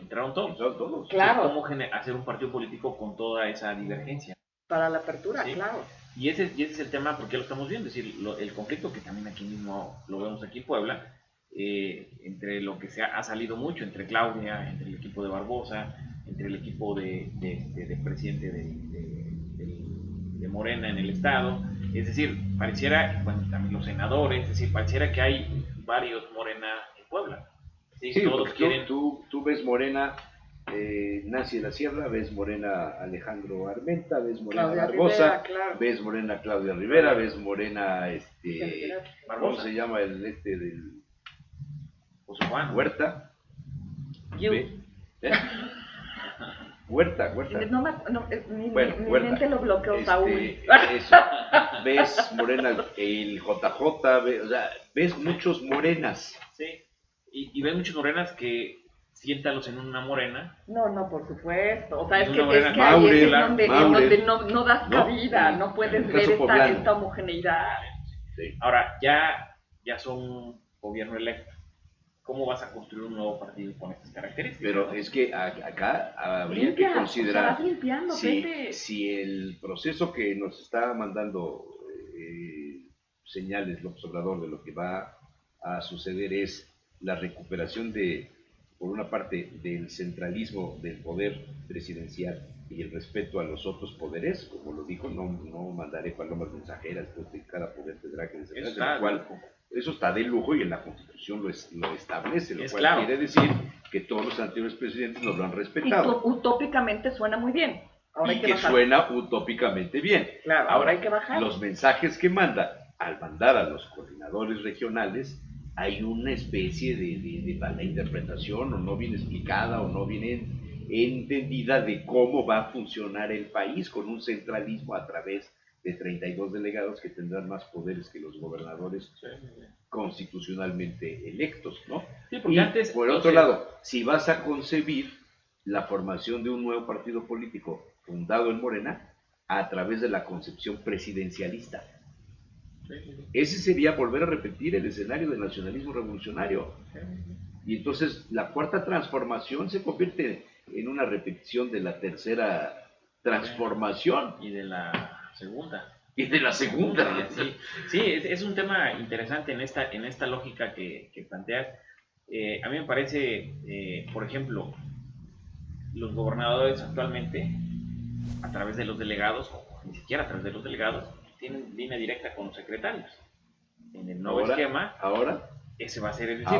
Claro. ¿Cómo hacer un partido político con toda esa divergencia? Para la apertura, ¿sí? Claro. Y ese es el tema, porque lo estamos viendo, es decir, el conflicto que también aquí mismo lo vemos aquí en Puebla, entre lo que ha salido mucho, entre Claudia, entre el equipo de Barbosa, entre el equipo de presidente de Morena en el estado, es decir, pareciera, bueno, también los senadores, es decir, pareciera que hay varios Morena en Puebla. Sí, todos quieren... tú ves Morena Nancy de la Sierra, ves Morena Alejandro Armenta, ves Morena Claudia Barbosa, Rivera, claro. ves Morena Claudia Rivera, ves Morena ¿cómo Barbosa. se llama el del José Juan Huerta? You. Huerta. Mi Huerta. mente lo bloqueó, Saúl. Eso. Ves Morena, el JJ, o sea, ves muchos morenas. Sí, y ves muchos morenas que siéntalos en una morena. No, por supuesto. O sea, es que Maure, ahí es donde no das cabida, no puedes ver esta homogeneidad. Sí. Ahora, ya son gobierno electo. ¿Cómo vas a construir un nuevo partido con estas características? Pero es que acá habría que considerar Pepe. si el proceso que nos está mandando señales López Obrador de lo que va a suceder es la recuperación por una parte, del centralismo del poder presidencial y el respeto a los otros poderes, como lo dijo, no mandaré palomas mensajeras, porque cada poder tendrá que desarrollar, eso está de lujo y en la Constitución lo establece, lo cual quiere decir que todos los anteriores presidentes nos lo han respetado. Y utópicamente suena muy bien. Ahora hay que bajar. Suena utópicamente bien. Claro, ahora hay que bajar. Los mensajes que manda, al mandar a los coordinadores regionales, hay una especie de mala interpretación, o no bien explicada, o no bien entendida de cómo va a funcionar el país con un centralismo a través de 32 delegados que tendrán más poderes que los gobernadores constitucionalmente electos, ¿no? Sí, porque y antes, por otro lado, si vas a concebir la formación de un nuevo partido político fundado en Morena a través de la concepción presidencialista, ese sería volver a repetir el escenario del nacionalismo revolucionario. Y entonces la cuarta transformación se convierte en una repetición de la tercera transformación. Y de la segunda. Sí, es un tema interesante en esta lógica que planteas. A mí me parece, por ejemplo, los gobernadores actualmente, a través de los delegados, o ni siquiera a través de los delegados, tienen línea directa con los secretarios. En el nuevo esquema, ese va a ser, es decir,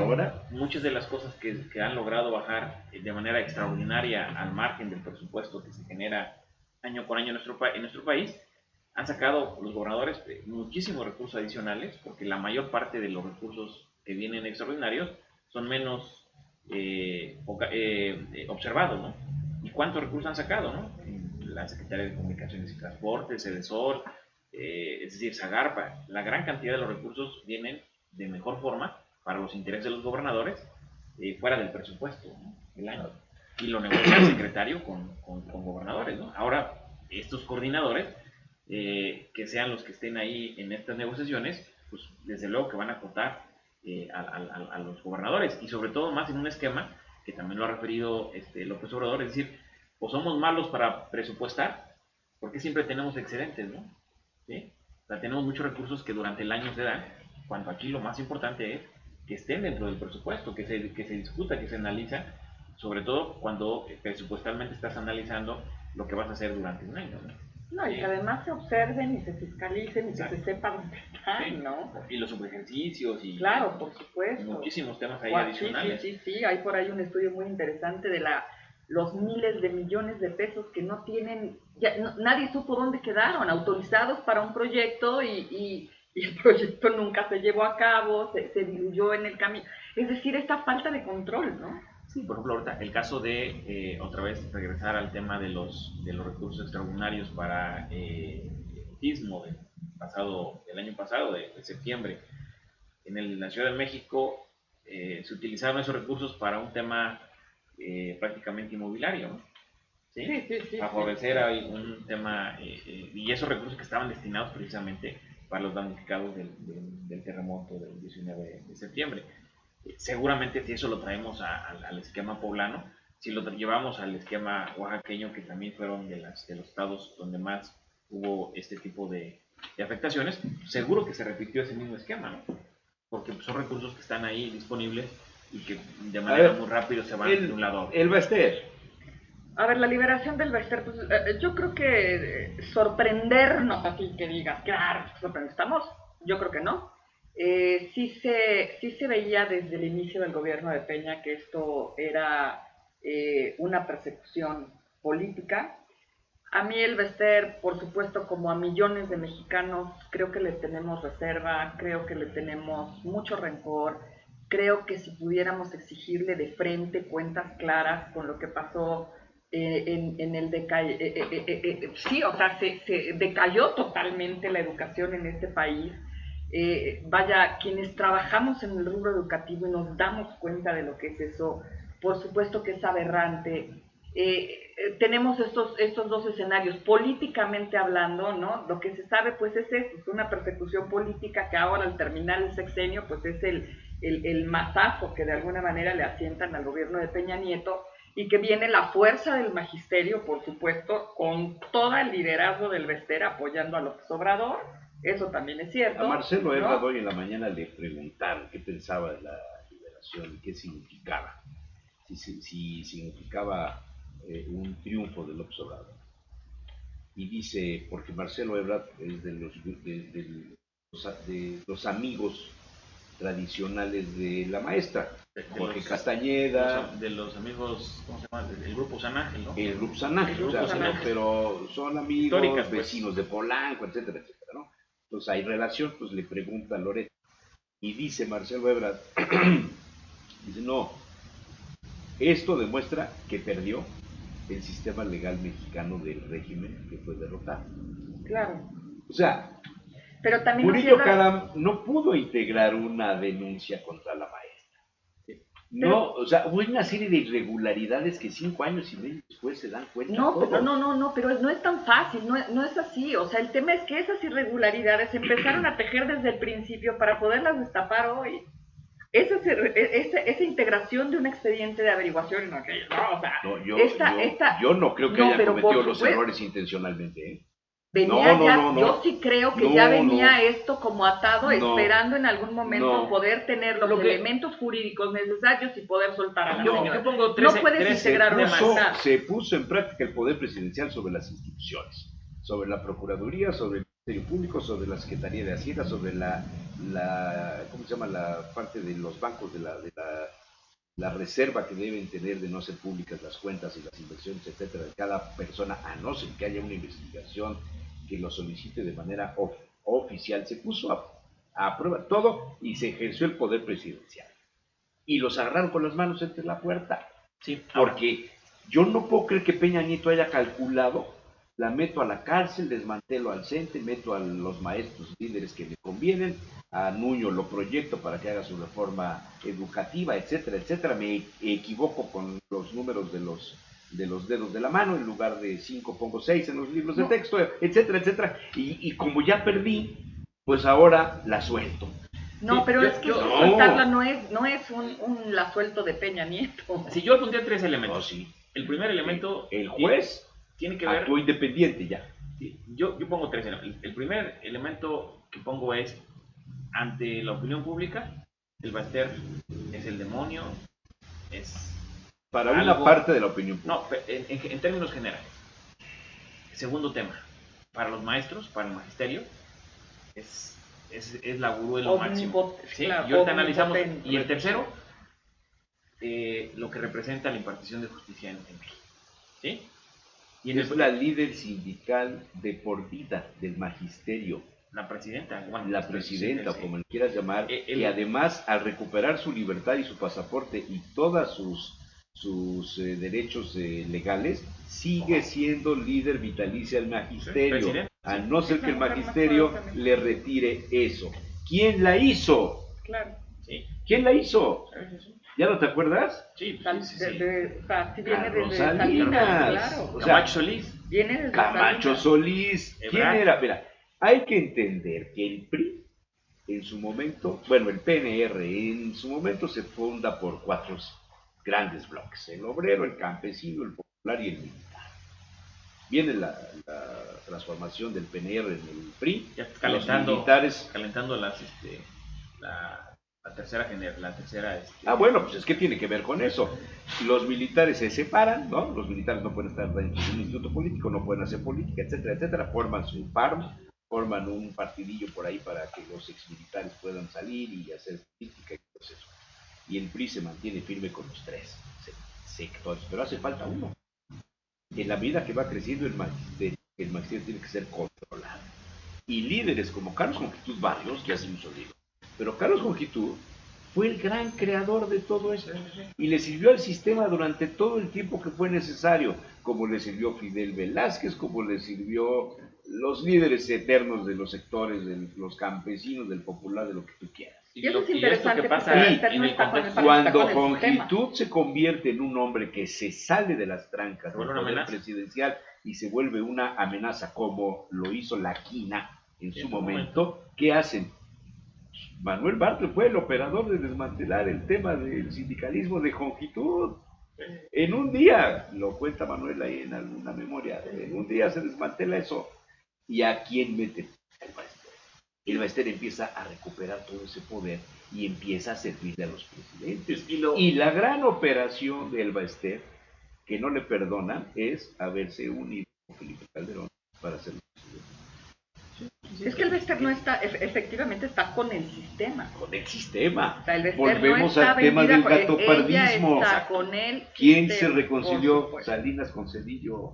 muchas de las cosas que han logrado bajar de manera extraordinaria al margen del presupuesto que se genera año con año en nuestro país, han sacado los gobernadores muchísimos recursos adicionales, porque la mayor parte de los recursos que vienen extraordinarios son menos observados, ¿no? ¿Y cuántos recursos han sacado, no? La Secretaría de Comunicaciones y Transportes, Edesol, es decir, Zagarpa. La gran cantidad de los recursos vienen de mejor forma para los intereses de los gobernadores fuera del presupuesto, ¿no? El año. Y lo negocia el secretario con gobernadores, ¿no? Ahora, estos coordinadores, que sean los que estén ahí en estas negociaciones, pues desde luego que van a acotar a los gobernadores, y sobre todo más en un esquema que también lo ha referido López Obrador, es decir, o somos malos para presupuestar, porque siempre tenemos excedentes, ¿no? ¿Sí? O sea, tenemos muchos recursos que durante el año se dan, cuando aquí lo más importante es que estén dentro del presupuesto, que se discuta, que se analiza, sobre todo cuando presupuestalmente estás analizando lo que vas a hacer durante un año, ¿no? No, y que además se observen y se fiscalicen y Exacto. que se sepa dónde están, Sí. ¿no? Y los subejercicios y Claro, por supuesto. muchísimos temas ahí Sí, adicionales. sí, hay por ahí un estudio muy interesante de los miles de millones de pesos que no tienen, nadie supo dónde quedaron, autorizados para un proyecto y el proyecto nunca se llevó a cabo, se diluyó en el camino. Es decir, esta falta de control, ¿no? Sí, por ejemplo, ahorita el caso de, otra vez, regresar al tema de los recursos extraordinarios para el sismo del año pasado, de septiembre. En la Ciudad de México se utilizaron esos recursos para un tema prácticamente inmobiliario, ¿no? ¿Sí? Sí. Favorecer a un tema, y esos recursos que estaban destinados precisamente para los damnificados del terremoto del 19 de septiembre. Seguramente si eso lo traemos al esquema poblano, si lo llevamos al esquema oaxaqueño, que también fueron de los estados donde más hubo este tipo de afectaciones, seguro que se repitió ese mismo esquema, ¿no? Porque son recursos que están ahí disponibles y que de manera muy rápido se van de un lado a otro. El Baster. A ver, la liberación del Baster, pues yo creo que sorprendernos así que digas, claro, estamos, yo creo que no. Sí se veía desde el inicio del gobierno de Peña que esto era una persecución política. A mí el Baster, por supuesto, como a millones de mexicanos, creo que le tenemos reserva, creo que le tenemos mucho rencor, creo que si pudiéramos exigirle de frente cuentas claras con lo que pasó en el sí, o sea, se decayó totalmente la educación en este país. Vaya, quienes trabajamos en el rubro educativo y nos damos cuenta de lo que es eso, por supuesto que es aberrante. Tenemos estos dos escenarios, políticamente hablando, ¿no? Lo que se sabe, pues, es esto, es una persecución política que ahora al terminar el sexenio, pues es el mazazo que de alguna manera le asientan al gobierno de Peña Nieto, y que viene la fuerza del magisterio, por supuesto, con todo el liderazgo del Baster apoyando a López Obrador. Eso también es cierto. A Marcelo ¿no? Ebrard hoy en la mañana le preguntaron qué pensaba de la liberación y qué significaba. Si significaba un triunfo de López Obrador. Y dice, porque Marcelo Ebrard es de los amigos tradicionales de la maestra, Jorge Castañeda, de los amigos, ¿cómo se llama? El grupo San Ángel, ¿no? el grupo San Ángel, o sea, San Ángel. pero son amigos, Históricas, pues. vecinos de Polanco, etcétera, etcétera, ¿no? Entonces hay relación, pues le pregunta a Loret, y dice Marcelo Ebrard, dice, no, esto demuestra que perdió el sistema legal mexicano del régimen que fue derrotado. Claro. O sea, Pero también Murillo Karam no pudo integrar una denuncia contra la maestra. No, o sea, hubo una serie de irregularidades que 5 años y medio después se dan cuenta. No, todos. pero pero no es tan fácil, no es así. O sea, el tema es que esas irregularidades se empezaron a tejer desde el principio para poderlas destapar hoy. Esa integración de un expediente de averiguación en aquello, ¿no? O sea, No, yo no creo que haya cometido los errores intencionalmente, ¿eh? Yo sí creo que ya venía esto como atado, No. esperando en algún momento No. poder tener los Lo que- elementos jurídicos necesarios y poder soltar a la Yo señora. pongo No 13 puedes integrar una más. Se puso en práctica el poder presidencial sobre las instituciones, sobre la Procuraduría, sobre el Ministerio Público, sobre la Secretaría de Hacienda, sobre la ¿cómo se llama? La parte de los bancos de la reserva que deben tener de no ser públicas las cuentas y las inversiones, etcétera, de cada persona, a no ser que haya una investigación que lo solicite de manera oficial. Se puso a prueba todo y se ejerció el poder presidencial. Y los agarraron con las manos entre la puerta. Sí, Porque yo no puedo creer que Peña Nieto haya calculado, la meto a la cárcel, desmantelo al CENTE, meto a los maestros líderes que me convienen, a Nuño lo proyecto para que haga su reforma educativa, etcétera, etcétera. Me equivoco con los números de los dedos de la mano, en lugar de 5 pongo 6 en los libros de texto, etcétera, etcétera. Y como ya perdí, pues ahora la suelto. No, Sí, pero yo- es que yo- soltarla no es un la suelto de Peña Nieto. Si yo apunté 3 elementos. No, sí. El primer elemento El juez tiene que ver actuó independiente ya. Sí, yo pongo tres elementos. El primer elemento que pongo es, ante la opinión pública, el Baester es el demonio, es Para algo, una parte de la opinión pública. No, en términos generales. Segundo tema, para los maestros, para el magisterio, es la gurú en lo máximo. ¿Sí? Claro, y ahorita analizamos. Y el omnipotente. tercero, lo que representa la impartición de justicia en México. ¿Sí? Y en Es la líder sindical de por vida del magisterio, la presidenta, bueno, la presidenta, o como le quieras llamar, y además al recuperar su libertad y su pasaporte y todos sus derechos legales, sigue siendo líder vitalicia del magisterio, a no ser que el magisterio le retire eso. ¿Quién la hizo? Claro. Sí. ¿Quién la hizo? ¿Ya no te acuerdas? Sí, Si viene Carlos desde Salinas. claro. O sea, Camacho Solís. Viene desde Camacho Salinas. Solís. ¿Quién Ebrard. era? Mira, hay que entender que el PRI en su momento, bueno, el PNR en su momento se funda por 4 grandes bloques: el obrero, el campesino, el popular y el militar. Viene la transformación del PNR en el PRI, Ya los militares. calentando la tercera Bueno, pues es que tiene que ver con eso. Los militares se separan, ¿no? Los militares no pueden estar dentro de un instituto político, no pueden hacer política, etcétera, etcétera. Forman su PARM, forman un partidillo por ahí para que los exmilitares puedan salir y hacer política y todo eso. Y el PRI se mantiene firme con los 3 sectores, pero hace falta uno. En la medida que va creciendo el magisterio tiene que ser controlado. Y líderes como Carlos Jongitud Barrios, ya se me olvidó, pero Carlos Jongitud fue el gran creador de todo eso y le sirvió al sistema durante todo el tiempo que fue necesario, como le sirvió Fidel Velázquez, como le sirvió los líderes eternos de los sectores, de los campesinos, del popular, de lo que tú quieras. Y eso es interesante que pasa porque en el contexto, Cuando Jongitud se convierte en un hombre que se sale de las trancas del poder presidencial y se vuelve una amenaza, como lo hizo la Quina en su momento, ¿qué hacen? Manuel Bartlett fue el operador de desmantelar el tema del sindicalismo de Jongitud. En un día, lo cuenta Manuel ahí en alguna memoria, en un día se desmantela eso. ¿Y a quién mete? El Baester. El Baester empieza a recuperar todo ese poder y empieza a servirle a los presidentes. Y la gran operación del Baester, que no le perdonan, es haberse unido con Felipe Calderón para hacerlo presidente. Es que el Baester no está, efectivamente está con el sistema. Con el sistema. O sea, el Volvemos no al tema del gatopardismo. Está con él. ¿Quién se reconcilió? Salinas con Cedillo.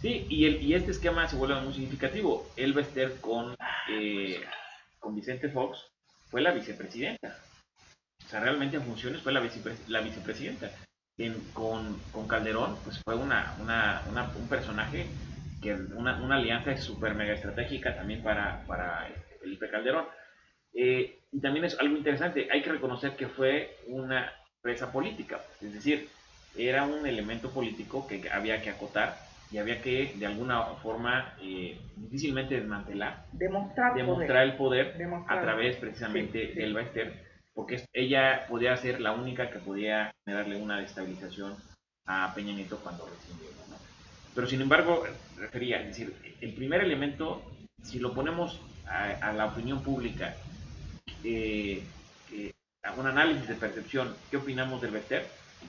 Sí, y este esquema se vuelve muy significativo. El Baester con Vicente Fox fue la vicepresidenta. O sea, realmente en funciones fue la vicepresidenta. Con Calderón, pues fue un personaje que una alianza súper mega estratégica también para Felipe Calderón. Y también es algo interesante, hay que reconocer que fue una presa política, es decir, era un elemento político que había que acotar y había que de alguna forma difícilmente desmantelar, demostrar el poder a través precisamente del Baester, porque ella podía ser la única que podía generarle una destabilización a Peña Nieto cuando recién llegó, ¿no? Pero sin embargo, refería, es decir, el primer elemento, si lo ponemos a la opinión pública, a un análisis de percepción, ¿qué opinamos del Baester?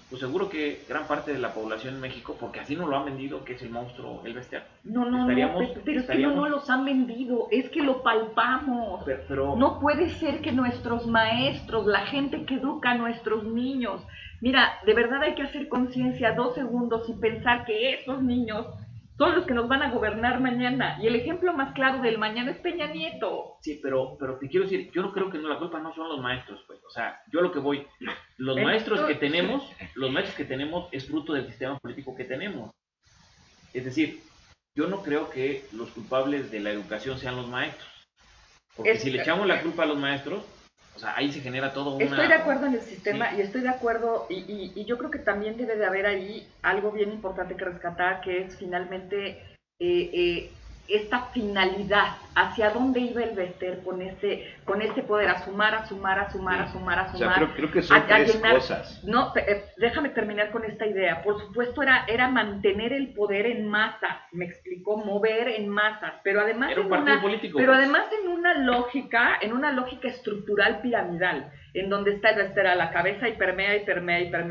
Pues seguro que gran parte de la población en México, porque así nos lo han vendido, que es el monstruo, el Baester. Pero es que no los han vendido, es que lo palpamos. Pero no puede ser que nuestros maestros, la gente que educa a nuestros niños, mira, de verdad hay que hacer conciencia 2 segundos y pensar que esos niños son los que nos van a gobernar mañana. Y el ejemplo más claro del mañana es Peña Nieto. Sí, pero te quiero decir, yo no creo que la culpa no son los maestros, pues. O sea, yo lo que voy, los maestros que tenemos es fruto del sistema político que tenemos. Es decir, yo no creo que los culpables de la educación sean los maestros. Porque si le echamos la culpa a los maestros, o sea, ahí se genera todo una... Estoy de acuerdo en el sistema, sí. Y estoy de acuerdo, y yo creo que también debe de haber ahí algo bien importante que rescatar, que es finalmente esta finalidad, hacia dónde iba el Bester con este poder, a sumar. O sea, creo que son tres cosas. No, déjame terminar con esta idea. Por supuesto era mantener el poder en masa, me explicó, mover en masas, pero además era un partido político. Pero además en una lógica estructural piramidal, en donde está el Bester a la cabeza y permea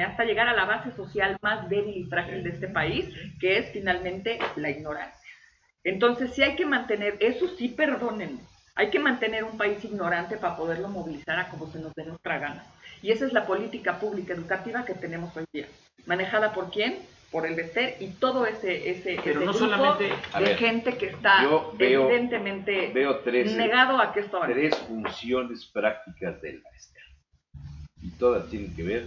hasta llegar a la base social más débil y frágil de este país, que es finalmente la ignorancia. Entonces sí hay que mantener, eso sí, perdónenme, hay que mantener un país ignorante para poderlo movilizar a como se nos dé nuestra gana. Y esa es la política pública educativa que tenemos hoy día. ¿Manejada por quién? Por el Bester y todo ese no grupo solamente, de gente que está evidentemente negado a que esto avance. Tres funciones prácticas del Bester. Y todas tienen que ver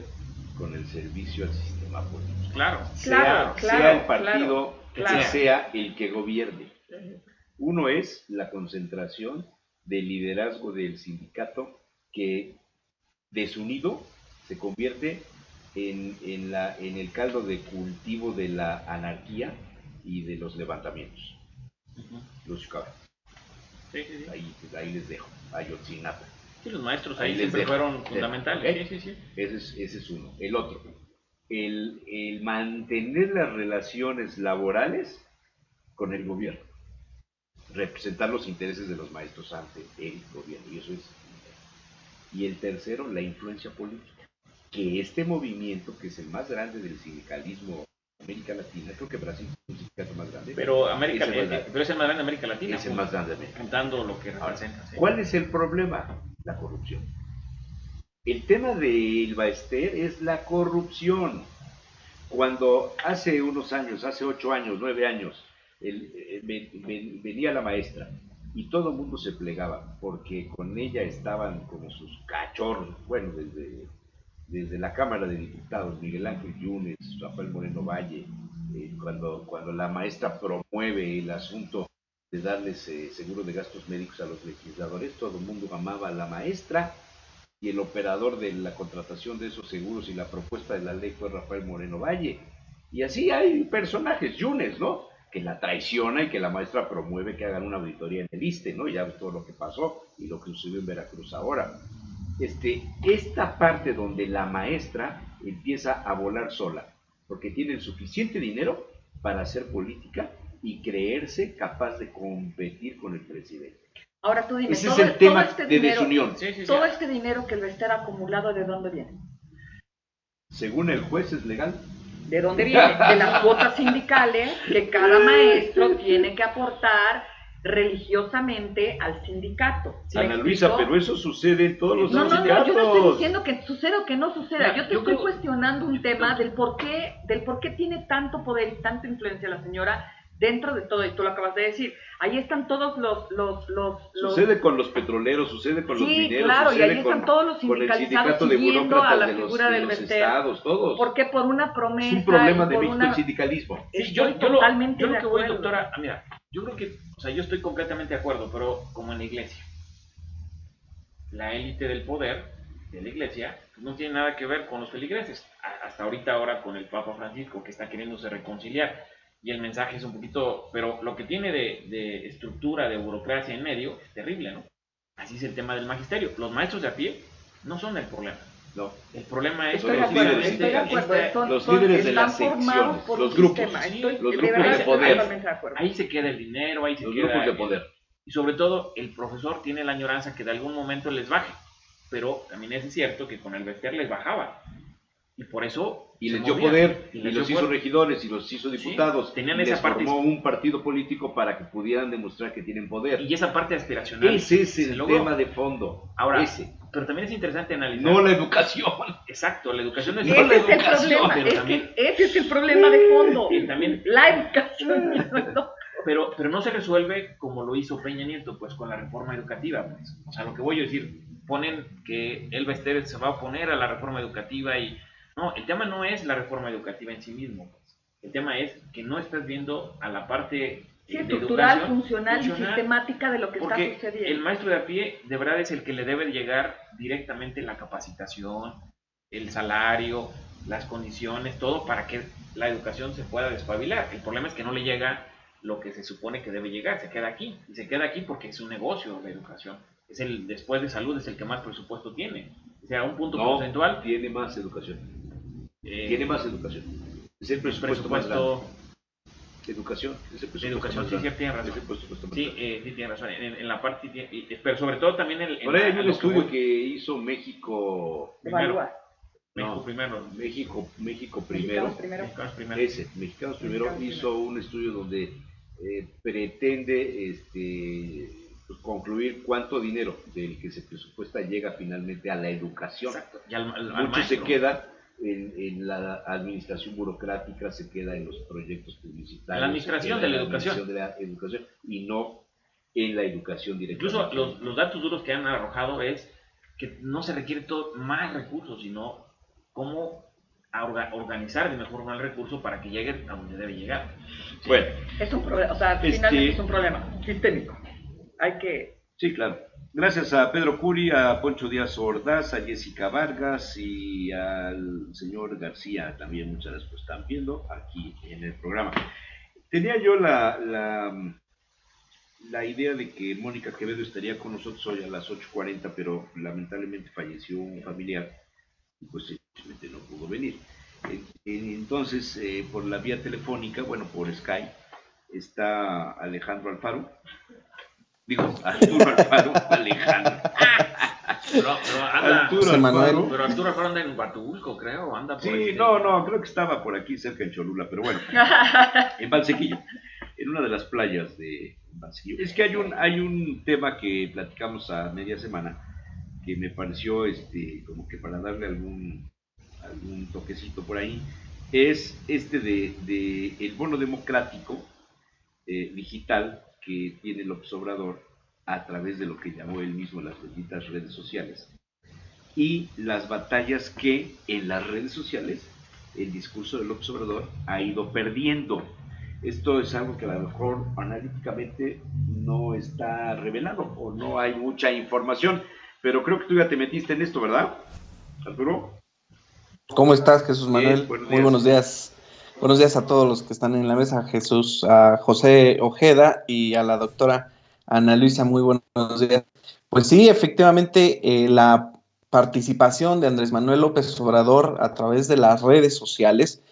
con el servicio al sistema político. Claro. Sea el partido que sea el que gobierne. Uno es la concentración del liderazgo del sindicato que desunido se convierte en el caldo de cultivo de la anarquía y de los levantamientos. Los cabros. Sí. Ahí les dejo, a Ayotzinapa. Sí, los maestros ahí siempre fueron fundamentales. ¿Okay? Sí. Ese es uno. El otro, el mantener las relaciones laborales con el gobierno, representar los intereses de los maestros ante el gobierno, y eso es. Y el tercero, la influencia política, que este movimiento, que es el más grande del sindicalismo en América Latina, creo que Brasil es un sindicato más grande, pero es el más grande de América Latina, es el más grande de América, contando lo que representa. ¿Sí? ¿Cuál es el problema? La corrupción. El tema del Bester es la corrupción. Cuando hace unos años, hace 8 años, 9 años, venía la maestra y todo el mundo se plegaba porque con ella estaban como sus cachorros, bueno, desde la Cámara de Diputados, Miguel Ángel Yunes, Rafael Moreno Valle, cuando la maestra promueve el asunto de darles seguro de gastos médicos a los legisladores, todo el mundo amaba a la maestra, y el operador de la contratación de esos seguros y la propuesta de la ley fue Rafael Moreno Valle. Y así hay personajes, Yunes, ¿no?, que la traiciona y que la maestra promueve que hagan una auditoría en el ISSSTE, ¿no? Ya ves todo lo que pasó y lo que sucedió en Veracruz ahora. Esta parte donde la maestra empieza a volar sola, porque tiene el suficiente dinero para hacer política y creerse capaz de competir con el presidente. Ahora tú dime, ese es el tema de desunión. Todo este dinero que el Bester ha acumulado, ¿de dónde viene? Según el juez, es legal. ¿De dónde viene? De las cuotas sindicales que cada maestro tiene que aportar religiosamente al sindicato. Ana Luisa, pero eso sucede en todos los sindicatos. No, yo no estoy diciendo que suceda o que no suceda. Yo estoy cuestionando un tema del por qué tiene tanto poder y tanta influencia la señora dentro de todo, y tú lo acabas de decir. Ahí están todos los Sucede con los petroleros, sucede con los mineros, claro, sucede y ahí están todos los sindicalizados siguiendo a la figura del Bester. Estados, todos. Porque por una promesa. Es un problema de México el sindicalismo. Sí, yo lo que voy, doctora, mira, yo creo que, o sea, yo estoy completamente de acuerdo, pero como en la iglesia, la élite del poder de la iglesia no tiene nada que ver con los feligreses. Hasta ahora con el Papa Francisco, que está queriéndose reconciliar, y el mensaje es un poquito, pero lo que tiene de estructura, de burocracia en medio, es terrible, ¿no? Así es el tema del magisterio. Los maestros de a pie no son el problema. No. El problema es los líderes de las secciones, los grupos, los grupos de poder. Ahí se queda el dinero, ahí se los queda grupos de poder. Y sobre todo, el profesor tiene la añoranza que de algún momento les baje. Pero también es cierto que con el Bester les bajaba. Y por eso... Y les dio poder, y los hizo regidores, y los hizo diputados. Sí, tenían y esa les parte, formó un partido político para que pudieran demostrar que tienen poder. Y esa parte aspiracional. Ese es el tema de fondo. Ahora, pero también es interesante analizar... No la educación. Exacto, la educación es... Ese es el problema, ese es el problema de fondo. También, la educación. Pero no se resuelve como lo hizo Peña Nieto, pues con la reforma educativa. Pues. O sea, lo que voy a decir, ponen que el Bester se va a oponer a la reforma educativa y... No, el tema no es la reforma educativa en sí mismo. Pues. El tema es que no estás viendo a la parte estructural, funcional y sistemática de lo que está sucediendo. El maestro de a pie de verdad es el que le debe llegar directamente la capacitación, el salario, las condiciones, todo para que la educación se pueda despabilar. El problema es que no le llega lo que se supone que debe llegar, se queda aquí, y se queda aquí porque es un negocio la educación, después de salud es el que más presupuesto tiene, o sea, un punto porcentual. Tiene más educación, tiene más educación, es el presupuesto más grande. Educación, sí, tiene razón. Sí, tiene razón. En la parte, pero sobre todo también por ahí hay un estudio que hizo México Evalúa. México primero. Mexicanos primero hizo un estudio donde pretende pues, concluir cuánto dinero del que se presupuesta llega finalmente a la educación. Exacto. Y al mucho maestro. Se queda en la administración burocrática, se queda en los proyectos publicitarios, la administración de la educación y no en la educación directa. Incluso los datos duros que han arrojado es que no se requiere más recursos, sino cómo organizar de mejor forma el recurso para que llegue a donde debe llegar. Sí. Bueno, es un problema, o sea, finalmente es un problema sistémico. Hay que... Sí, claro. Gracias a Pedro Curi, a Poncho Díaz Ordaz, a Jessica Vargas y al señor García también, muchas gracias por estar viendo aquí en el programa. Tenía yo la idea de que Mónica Quevedo estaría con nosotros hoy a las 8:40, pero lamentablemente falleció un familiar y pues simplemente no pudo venir. Entonces, por la vía telefónica, bueno, por Skype, está Alejandro Alfaro. Arturo Alfaro, Alejandro. Pero Arturo Alfaro anda en Huatulco, creo. Anda por no, creo que estaba por aquí cerca en Cholula, pero bueno, en Valsequillo, en una de las playas de Valsequillo. Es que hay un tema que platicamos a media semana que me pareció como que para darle algún toquecito por ahí, es de el bono democrático digital que tiene López Obrador a través de lo que llamó él mismo las benditas redes sociales y las batallas que en las redes sociales el discurso de López Obrador ha ido perdiendo. Esto es algo que a lo mejor analíticamente no está revelado o no hay mucha información, pero creo que tú ya te metiste en esto, ¿verdad, Arturo? ¿Cómo estás, Jesús Manuel? Muy buenos días. Buenos días a todos los que están en la mesa, Jesús, a José Ojeda y a la doctora Ana Luisa, muy buenos días. Pues sí, efectivamente, la participación de Andrés Manuel López Obrador a través de las redes sociales,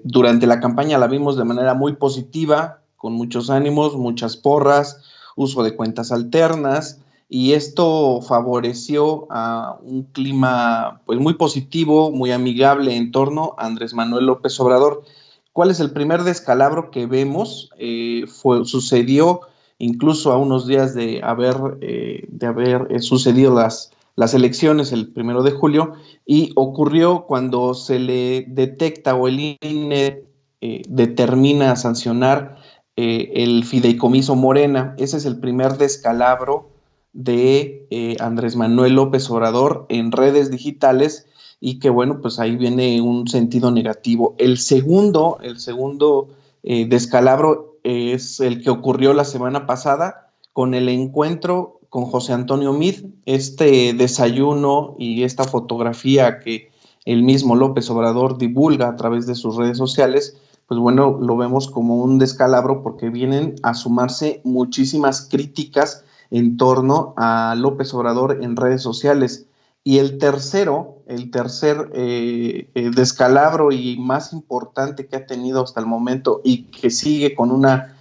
durante la campaña la vimos de manera muy positiva, con muchos ánimos, muchas porras, uso de cuentas alternas, y esto favoreció a un clima pues muy positivo, muy amigable en torno a Andrés Manuel López Obrador. ¿Cuál es el primer descalabro que vemos? Sucedió incluso a unos días de haber sucedido las elecciones el 1 de julio, y ocurrió cuando se le detecta o el INE determina sancionar el fideicomiso Morena. Ese es el primer descalabro de Andrés Manuel López Obrador en redes digitales, y que bueno, pues ahí viene un sentido negativo. El segundo descalabro es el que ocurrió la semana pasada con el encuentro con José Antonio Meade, este desayuno y esta fotografía que el mismo López Obrador divulga a través de sus redes sociales. Pues bueno, lo vemos como un descalabro porque vienen a sumarse muchísimas críticas en torno a López Obrador en redes sociales. Y el tercer descalabro y más importante que ha tenido hasta el momento, y que sigue con una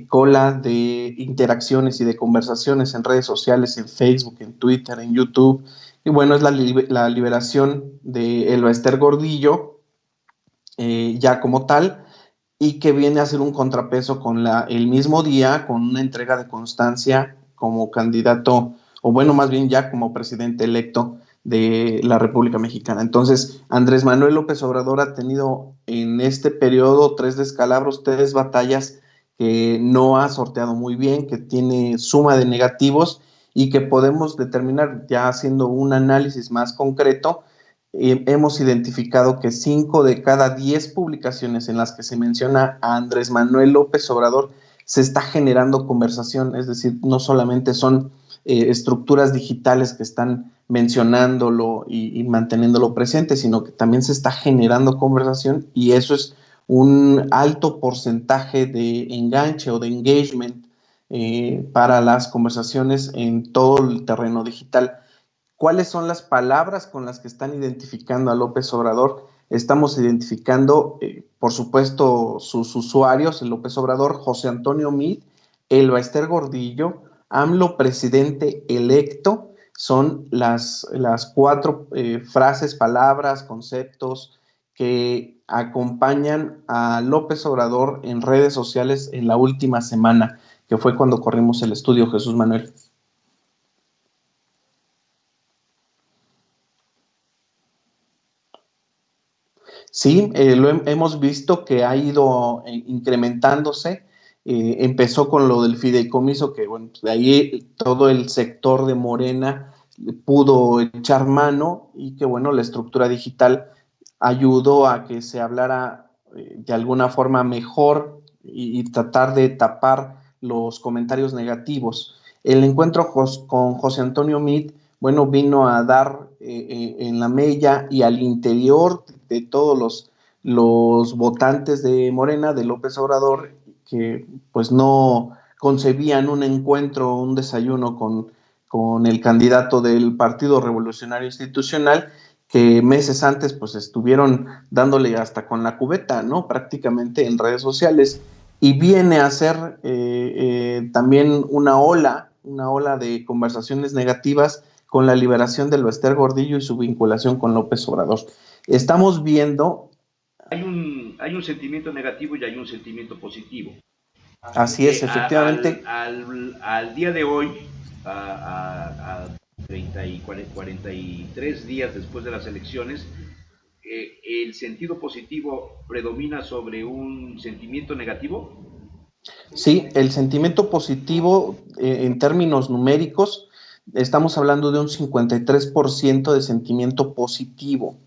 cola de interacciones y de conversaciones en redes sociales, en Facebook, en Twitter, en YouTube, y bueno, es la liberación de Elba Ester Gordillo, ya como tal, y que viene a ser un contrapeso con el mismo día, con una entrega de constancia como candidato, o bueno, más bien ya como presidente electo de la República Mexicana. Entonces, Andrés Manuel López Obrador ha tenido en este periodo 3 descalabros, 3 batallas que no ha sorteado muy bien, que tiene suma de negativos, y que podemos determinar, ya haciendo un análisis más concreto, hemos identificado que 5 de cada 10 publicaciones en las que se menciona a Andrés Manuel López Obrador se está generando conversación, es decir, no solamente son estructuras digitales que están mencionándolo y manteniéndolo presente, sino que también se está generando conversación, y eso es un alto porcentaje de enganche o de engagement para las conversaciones en todo el terreno digital. ¿Cuáles son las palabras con las que están identificando a López Obrador? Estamos identificando, por supuesto, sus usuarios, el López Obrador, José Antonio Meade, Elba Ester Gordillo, AMLO presidente electo. Son las 4 frases, palabras, conceptos que acompañan a López Obrador en redes sociales en la última semana, que fue cuando corrimos el estudio, Jesús Manuel. Sí, hemos visto que ha ido incrementándose. Empezó con lo del fideicomiso, que bueno, de ahí todo el sector de Morena pudo echar mano, y que bueno, la estructura digital ayudó a que se hablara de alguna forma mejor y tratar de tapar los comentarios negativos. El encuentro con José Antonio Meade, bueno, vino a dar en la mella y al interior de todos los votantes de Morena, de López Obrador, que pues no concebían un encuentro, un desayuno con el candidato del Partido Revolucionario Institucional, que meses antes pues estuvieron dándole hasta con la cubeta, ¿no? Prácticamente en redes sociales, y viene a ser también una ola de conversaciones negativas con la liberación de Elba Ester Gordillo y su vinculación con López Obrador. Estamos viendo... Hay un sentimiento negativo y hay un sentimiento positivo. Así es, efectivamente. Al día de hoy, a 30 y 43 días después de las elecciones, ¿el sentido positivo predomina sobre un sentimiento negativo? Sí, el sentimiento positivo en términos numéricos, estamos hablando de un 53% de sentimiento positivo.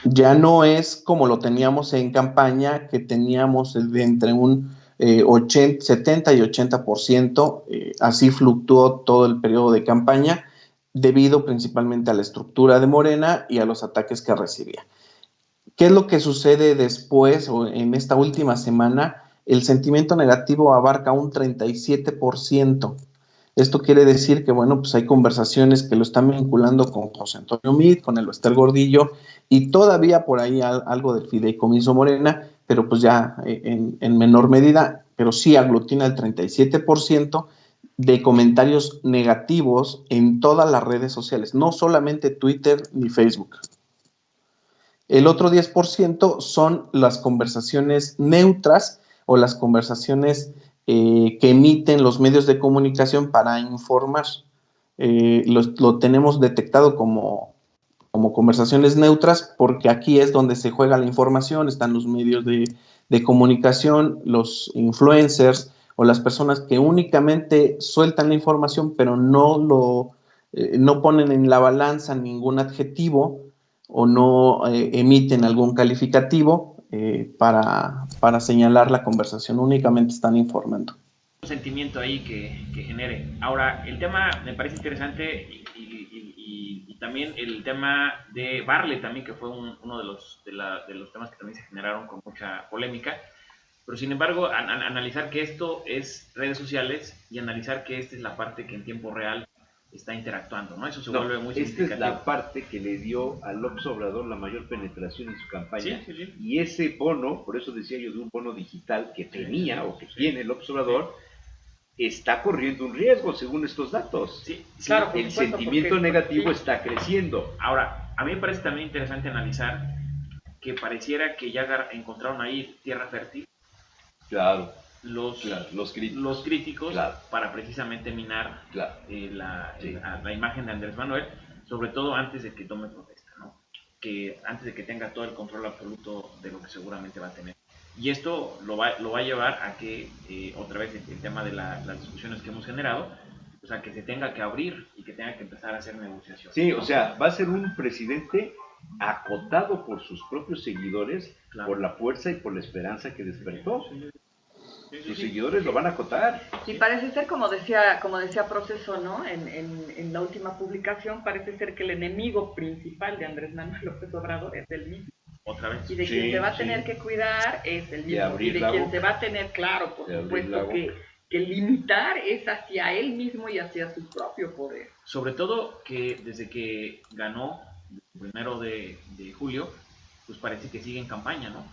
Ya no es como lo teníamos en campaña, que teníamos de entre un 70 y 80%, así fluctuó todo el periodo de campaña, debido principalmente a la estructura de Morena y a los ataques que recibía. ¿Qué es lo que sucede después o en esta última semana? El sentimiento negativo abarca un 37%. Esto quiere decir que, bueno, pues hay conversaciones que lo están vinculando con José Antonio Meade, con Elba Ester Gordillo, y todavía por ahí algo del fideicomiso Morena, pero pues ya en menor medida, pero sí aglutina el 37% de comentarios negativos en todas las redes sociales, no solamente Twitter ni Facebook. El otro 10% son las conversaciones neutras o las conversaciones que emiten los medios de comunicación para informar. Lo tenemos detectado como conversaciones neutras, porque aquí es donde se juega la información, están los medios de comunicación, los influencers o las personas que únicamente sueltan la información, pero no ponen en la balanza ningún adjetivo o no emiten algún calificativo para señalar la conversación, únicamente están informando. Un sentimiento ahí que genere. Ahora, el tema me parece interesante y también el tema de Bartlett también, que fue uno de los temas que también se generaron con mucha polémica. Pero sin embargo, analizar que esto es redes sociales y analizar que esta es la parte que en tiempo real está interactuando, ¿no? Eso se vuelve muy significativo. Esta es la parte que le dio a López Obrador la mayor penetración en su campaña. Sí. Y ese bono, por eso decía yo de un bono digital que tenía o que tiene López Obrador, está corriendo un riesgo según estos datos. Sí, claro, el sentimiento negativo está creciendo. Ahora, a mí me parece también interesante analizar que pareciera que ya encontraron ahí tierra fértil. Claro. Los críticos claro, para precisamente minar claro, la imagen de Andrés Manuel, sobre todo antes de que tome protesta, ¿no? Que antes de que tenga todo el control absoluto de lo que seguramente va a tener. Y esto lo va a llevar a que, otra vez, el tema de las discusiones que hemos generado, o sea, que se tenga que abrir y que tenga que empezar a hacer negociaciones. Sí, ¿no? O sea, va a ser un presidente acotado por sus propios seguidores, claro, por la fuerza y por la esperanza que despertó. Sus seguidores lo van a acotar. Sí, parece ser, como decía Proceso, ¿no? En la última publicación, parece ser que el enemigo principal de Andrés Manuel López Obrador es él mismo. otra vez. Y de quien se va a tener que cuidar es el mismo. Y de quien se va a tener, claro, por supuesto, que limitar es hacia él mismo y hacia su propio poder. Sobre todo que desde que ganó el 1 de julio, pues parece que sigue en campaña, ¿no?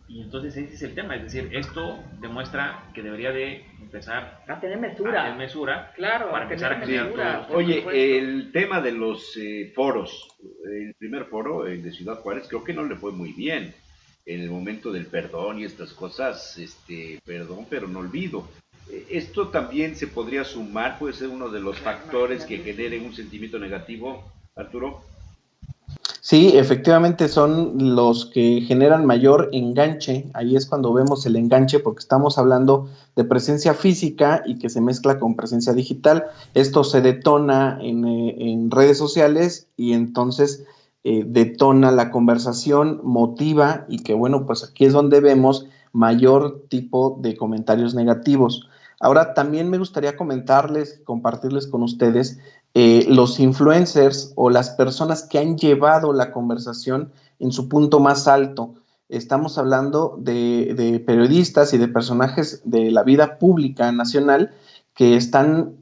Y entonces ese es el tema, es decir, esto demuestra que debería de empezar a tener mesura. Claro, para empezar a generar mesura. Oye, el tema de los foros, el primer foro, el de Ciudad Juárez, creo que no le fue muy bien. En el momento del perdón y estas cosas, perdón, pero no olvido. Esto también se podría sumar, puede ser uno de los factores que generen un sentimiento negativo, Arturo. Sí, efectivamente son los que generan mayor enganche. Ahí es cuando vemos el enganche, porque estamos hablando de presencia física y que se mezcla con presencia digital. Esto se detona en redes sociales y entonces detona la conversación, motiva, y que bueno, pues aquí es donde vemos mayor tipo de comentarios negativos. Ahora también me gustaría compartirles con ustedes los influencers o las personas que han llevado la conversación en su punto más alto. Estamos hablando de periodistas y de personajes de la vida pública nacional que están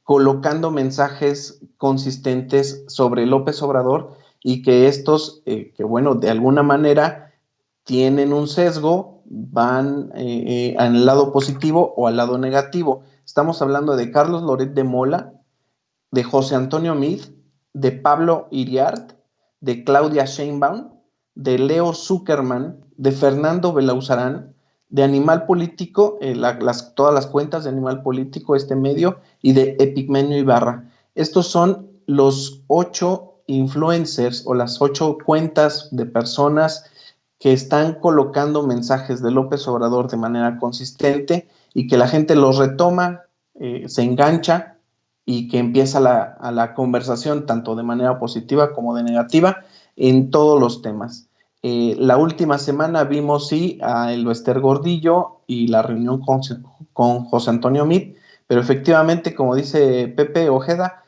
colocando mensajes consistentes sobre López Obrador, y que estos, que bueno, de alguna manera tienen un sesgo, van al lado positivo o al lado negativo. Estamos hablando de Carlos Loret de Mola, de José Antonio Meade, de Pablo Iriart, de Claudia Sheinbaum, de Leo Zuckerman, de Fernando Belauzarán, de Animal Político, todas las cuentas de Animal Político, este medio, y de Epigmenio Ibarra. Estos son los 8 influencers o las 8 cuentas de personas que están colocando mensajes de López Obrador de manera consistente y que la gente los retoma, se engancha, y que empieza la conversación tanto de manera positiva como de negativa en todos los temas. La última semana vimos sí a Elbester Gordillo y la reunión con José Antonio Meade, pero efectivamente, como dice Pepe Ojeda,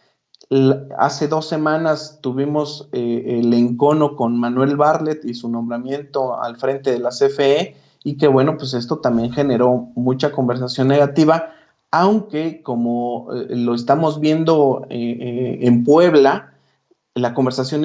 hace 2 semanas tuvimos el encono con Manuel Bartlett y su nombramiento al frente de la CFE, y que bueno, pues esto también generó mucha conversación negativa, aunque como lo estamos viendo en Puebla, la conversación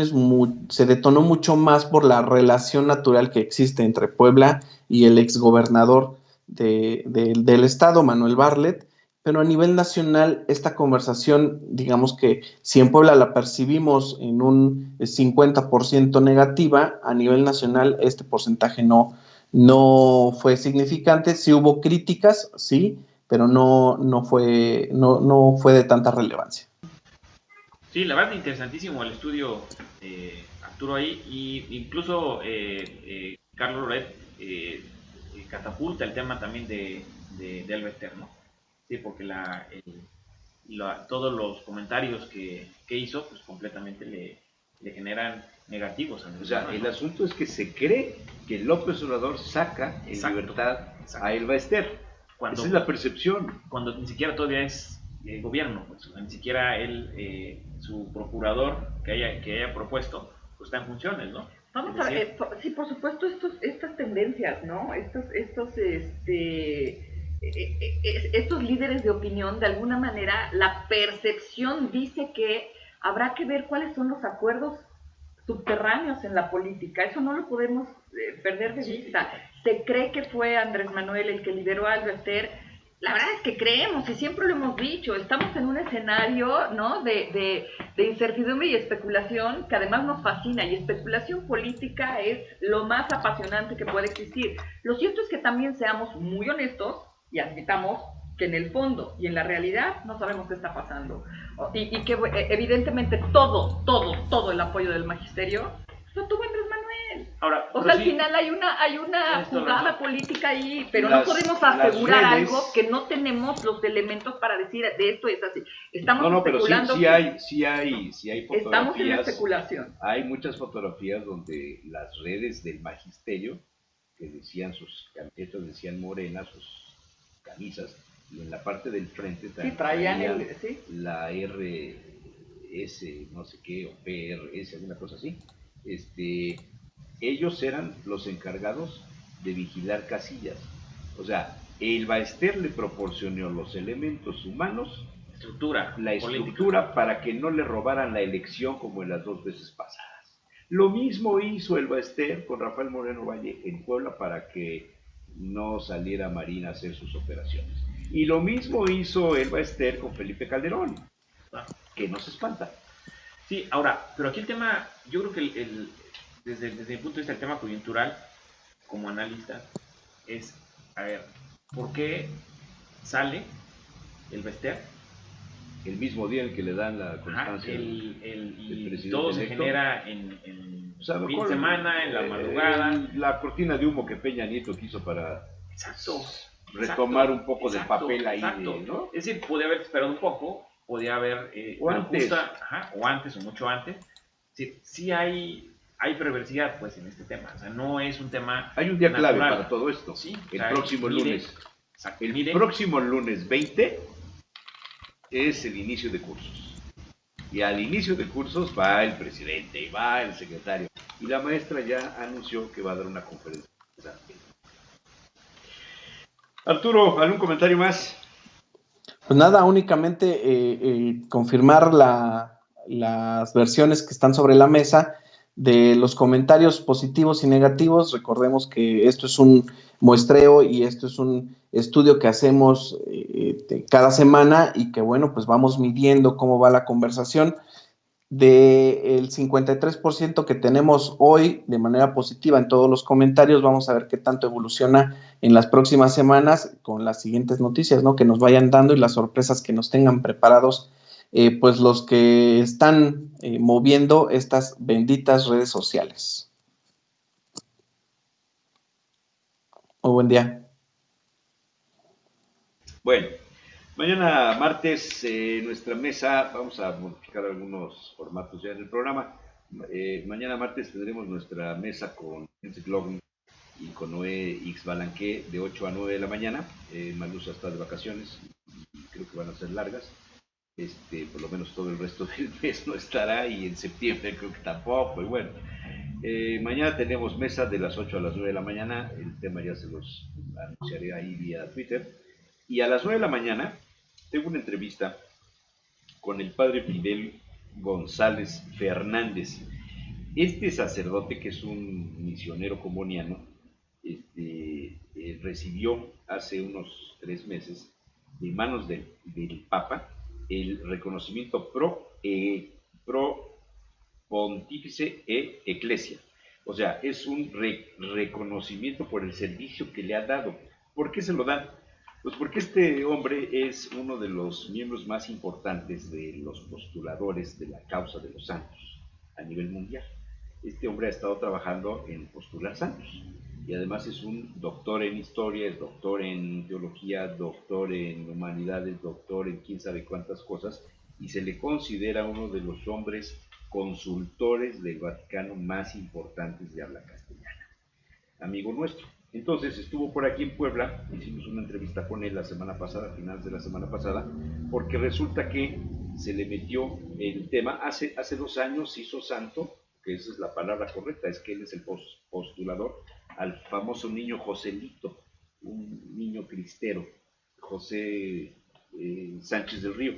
se detonó mucho más por la relación natural que existe entre Puebla y el exgobernador del estado, Manuel Bartlett. Pero a nivel nacional, esta conversación, digamos que si en Puebla la percibimos en un 50% negativa, a nivel nacional este porcentaje no fue significante. Sí hubo críticas, sí, pero no fue de tanta relevancia. Sí, la verdad interesantísimo el estudio, Arturo, ahí, y incluso Carlos Loret catapulta el tema también de Elbester, ¿no? Sí, porque todos los comentarios que hizo, pues completamente le generan negativos. O sea, el asunto es que se cree que López Obrador saca en libertad a Elbester. Esa es la percepción. Cuando ni siquiera todavía es gobierno, pues, ni siquiera él, su procurador que haya propuesto, pues está en funciones, ¿no? Vamos a ver, sí, por supuesto, estas tendencias, ¿no? Estos líderes de opinión, de alguna manera, la percepción dice que habrá que ver cuáles son los acuerdos subterráneos en la política. Eso no lo podemos perder de vista. Se cree que fue Andrés Manuel el que lideró a Elbester. La verdad es que creemos, y siempre lo hemos dicho, estamos en un escenario, ¿no?, de incertidumbre y especulación que además nos fascina, y especulación política es lo más apasionante que puede existir. Lo cierto es que también seamos muy honestos y admitamos que en el fondo y en la realidad no sabemos qué está pasando, y que evidentemente todo el apoyo del magisterio lo tuvo Andrés Manuel. Ahora, o sea, al final hay una jugada política ahí, pero no podemos asegurar algo que no tenemos los elementos para decir de esto es así. Estamos especulando. Pero sí hay fotografías. Estamos en especulación. Hay muchas fotografías donde las redes del magisterio, que decían sus camisetas, decían Morena, sus camisas, y en la parte del frente también traían la RS, no sé qué, o PRS, alguna cosa así. ellos eran los encargados de vigilar casillas. O sea, el Baester le proporcionó los elementos humanos, la estructura para que no le robaran la elección como en las 2 veces pasadas. Lo mismo hizo el Baester con Rafael Moreno Valle en Puebla para que no saliera Marina a hacer sus operaciones. Y lo mismo hizo el Baester con Felipe Calderón, que no se espanta. Sí, ahora, pero aquí el tema, yo creo que desde mi punto de vista, el tema coyuntural, como analista, es, a ver, ¿por qué sale el Baester? El mismo día en que le dan la constancia y todo se genera en o sea, fin de semana, en la madrugada. La cortina de humo que Peña Nieto quiso para retomar un poco de papel ahí, ¿no? Es decir, podía haber esperado un poco, podía haber... o antes. O antes, o mucho antes. Sí hay perversidad, pues, en este tema. O sea, no es un tema hay un día natural. Clave para todo esto. Sí, el próximo lunes. El próximo lunes 20 es el inicio de cursos. Y al inicio de cursos va el presidente y va el secretario. Y la maestra ya anunció que va a dar una conferencia. Arturo, ¿algún comentario más? Pues nada, únicamente confirmar las versiones que están sobre la mesa de los comentarios positivos y negativos. Recordemos que esto es un muestreo y esto es un estudio que hacemos cada semana y que, bueno, pues vamos midiendo cómo va la conversación. Del 53% que tenemos hoy de manera positiva en todos los comentarios, vamos a ver qué tanto evoluciona en las próximas semanas con las siguientes noticias, ¿no? Que nos vayan dando y las sorpresas que nos tengan preparados, pues los que están moviendo estas benditas redes sociales. Muy buen día. Bueno, mañana martes, nuestra mesa, vamos a modificar algunos formatos ya en el programa. Mañana martes tendremos nuestra mesa con Enrique Logn y con Noé X Balanqué de 8 a 9 de la mañana. Malusa está de vacaciones y creo que van a ser largas. Por lo menos todo el resto del mes no estará y en septiembre creo que tampoco. Y bueno, mañana tenemos mesa de las 8 a las 9 de la mañana. El tema ya se los anunciaré ahí vía Twitter. Y a las 9 de la mañana tengo una entrevista con el padre Fidel González Fernández. Este sacerdote, que es un misionero comboniano, recibió hace unos 3 meses de manos del Papa el reconocimiento pro Pontífice e Ecclesia. O sea, es un reconocimiento por el servicio que le ha dado. ¿Por qué se lo dan? Pues porque este hombre es uno de los miembros más importantes de los postuladores de la causa de los santos a nivel mundial. Este hombre ha estado trabajando en postular santos y además es un doctor en historia, es doctor en teología, doctor en humanidades, doctor en quién sabe cuántas cosas, y se le considera uno de los hombres consultores del Vaticano más importantes de habla castellana. Amigo nuestro. Entonces estuvo por aquí en Puebla, hicimos una entrevista con él la semana pasada, a finales de la semana pasada, porque resulta que se le metió el tema, hace 2 años hizo santo, que esa es la palabra correcta, es que él es el postulador, al famoso niño Joselito, un niño cristero, José Sánchez del Río.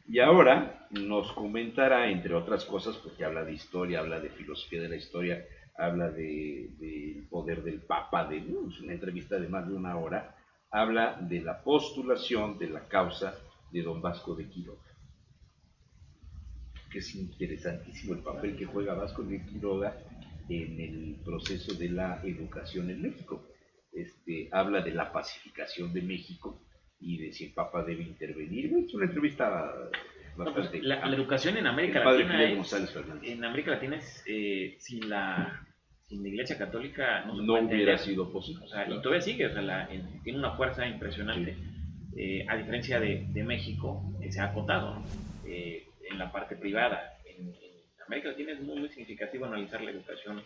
Y ahora nos comentará, entre otras cosas, porque habla de historia, habla de filosofía de la historia, habla del poder del Papa, es una entrevista de más de 1 hora, habla de la postulación de la causa de don Vasco de Quiroga, que es interesantísimo el papel que juega Vasco de Quiroga en el proceso de la educación en México. Habla de la pacificación de México y de si el Papa debe intervenir. Es una entrevista bastante... La educación en América Latina es, sin la Iglesia Católica no hubiera sido posible. O sea, claro. Y todavía sigue, o sea, tiene una fuerza impresionante. Sí. A diferencia de México, se ha acotado, ¿no? En la parte privada. En América Latina es muy, muy significativo analizar la educación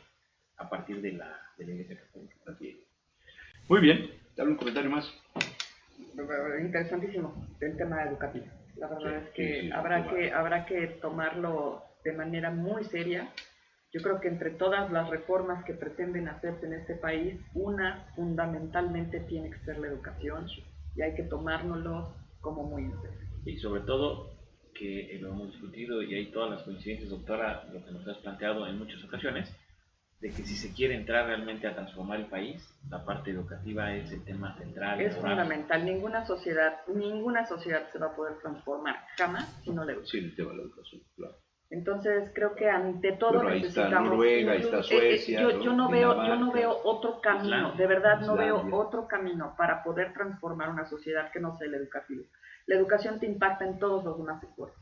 a partir de la Iglesia Católica. Así. Muy bien, ¿algún comentario más? Interesantísimo el tema educativo. La verdad es que habrá que tomarlo de manera muy seria Yo creo que entre todas las reformas que pretenden hacerse en este país, una fundamentalmente tiene que ser la educación y hay que tomárnoslo como muy en serio. Y sobre todo, que lo hemos discutido y hay todas las coincidencias, doctora, lo que nos has planteado en muchas ocasiones, de que si se quiere entrar realmente a transformar el país, la parte educativa es el tema central. Es fundamental. Ninguna sociedad se va a poder transformar jamás si no la educación. Sí, el tema de la educación, claro. Entonces creo que ante todo ahí necesitamos. Está Noruega, ahí está Suecia. Yo no veo otro camino, de verdad no veo Islandia. otro camino para poder transformar una sociedad que no sea el educativo. La educación te impacta en todos los demás sectores.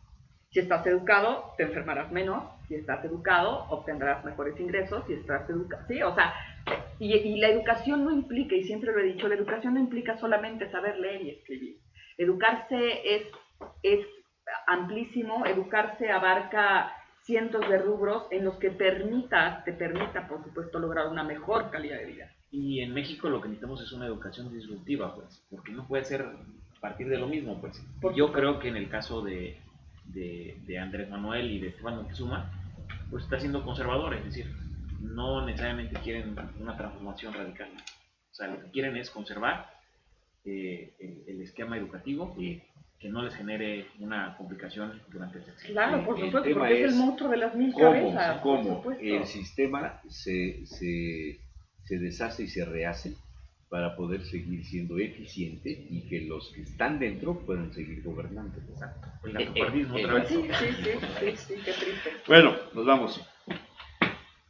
Si estás educado, te enfermarás menos. Si estás educado, obtendrás mejores ingresos. Si estás educado, sí, o sea, y la educación no implica, y siempre lo he dicho, la educación no implica solamente saber leer y escribir. Educarse es amplísimo, educarse abarca cientos de rubros en los que te permita, por supuesto, lograr una mejor calidad de vida. Y en México lo que necesitamos es una educación disruptiva, pues, porque no puede ser a partir de lo mismo, pues. Yo creo que en el caso de Andrés Manuel y de Esteban Moctezuma, pues está siendo conservador, es decir, no necesariamente quieren una transformación radical. O sea, lo que quieren es conservar el esquema educativo y que no les genere una complicación durante el sexenio. Claro, por supuesto, porque es el monstruo de las mil cabezas. ¿Cómo el sistema se deshace y se rehace para poder seguir siendo eficiente y que los que están dentro puedan seguir gobernando? Exacto. El gatopardismo otra vez. Sí, qué triste. Bueno, nos vamos.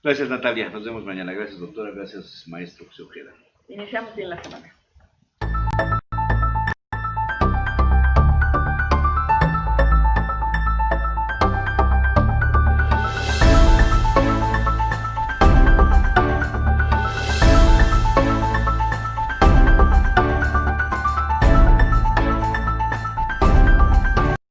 Gracias, Natalia. Nos vemos mañana. Gracias, doctora. Gracias, maestro José Ojeda. Iniciamos bien la semana.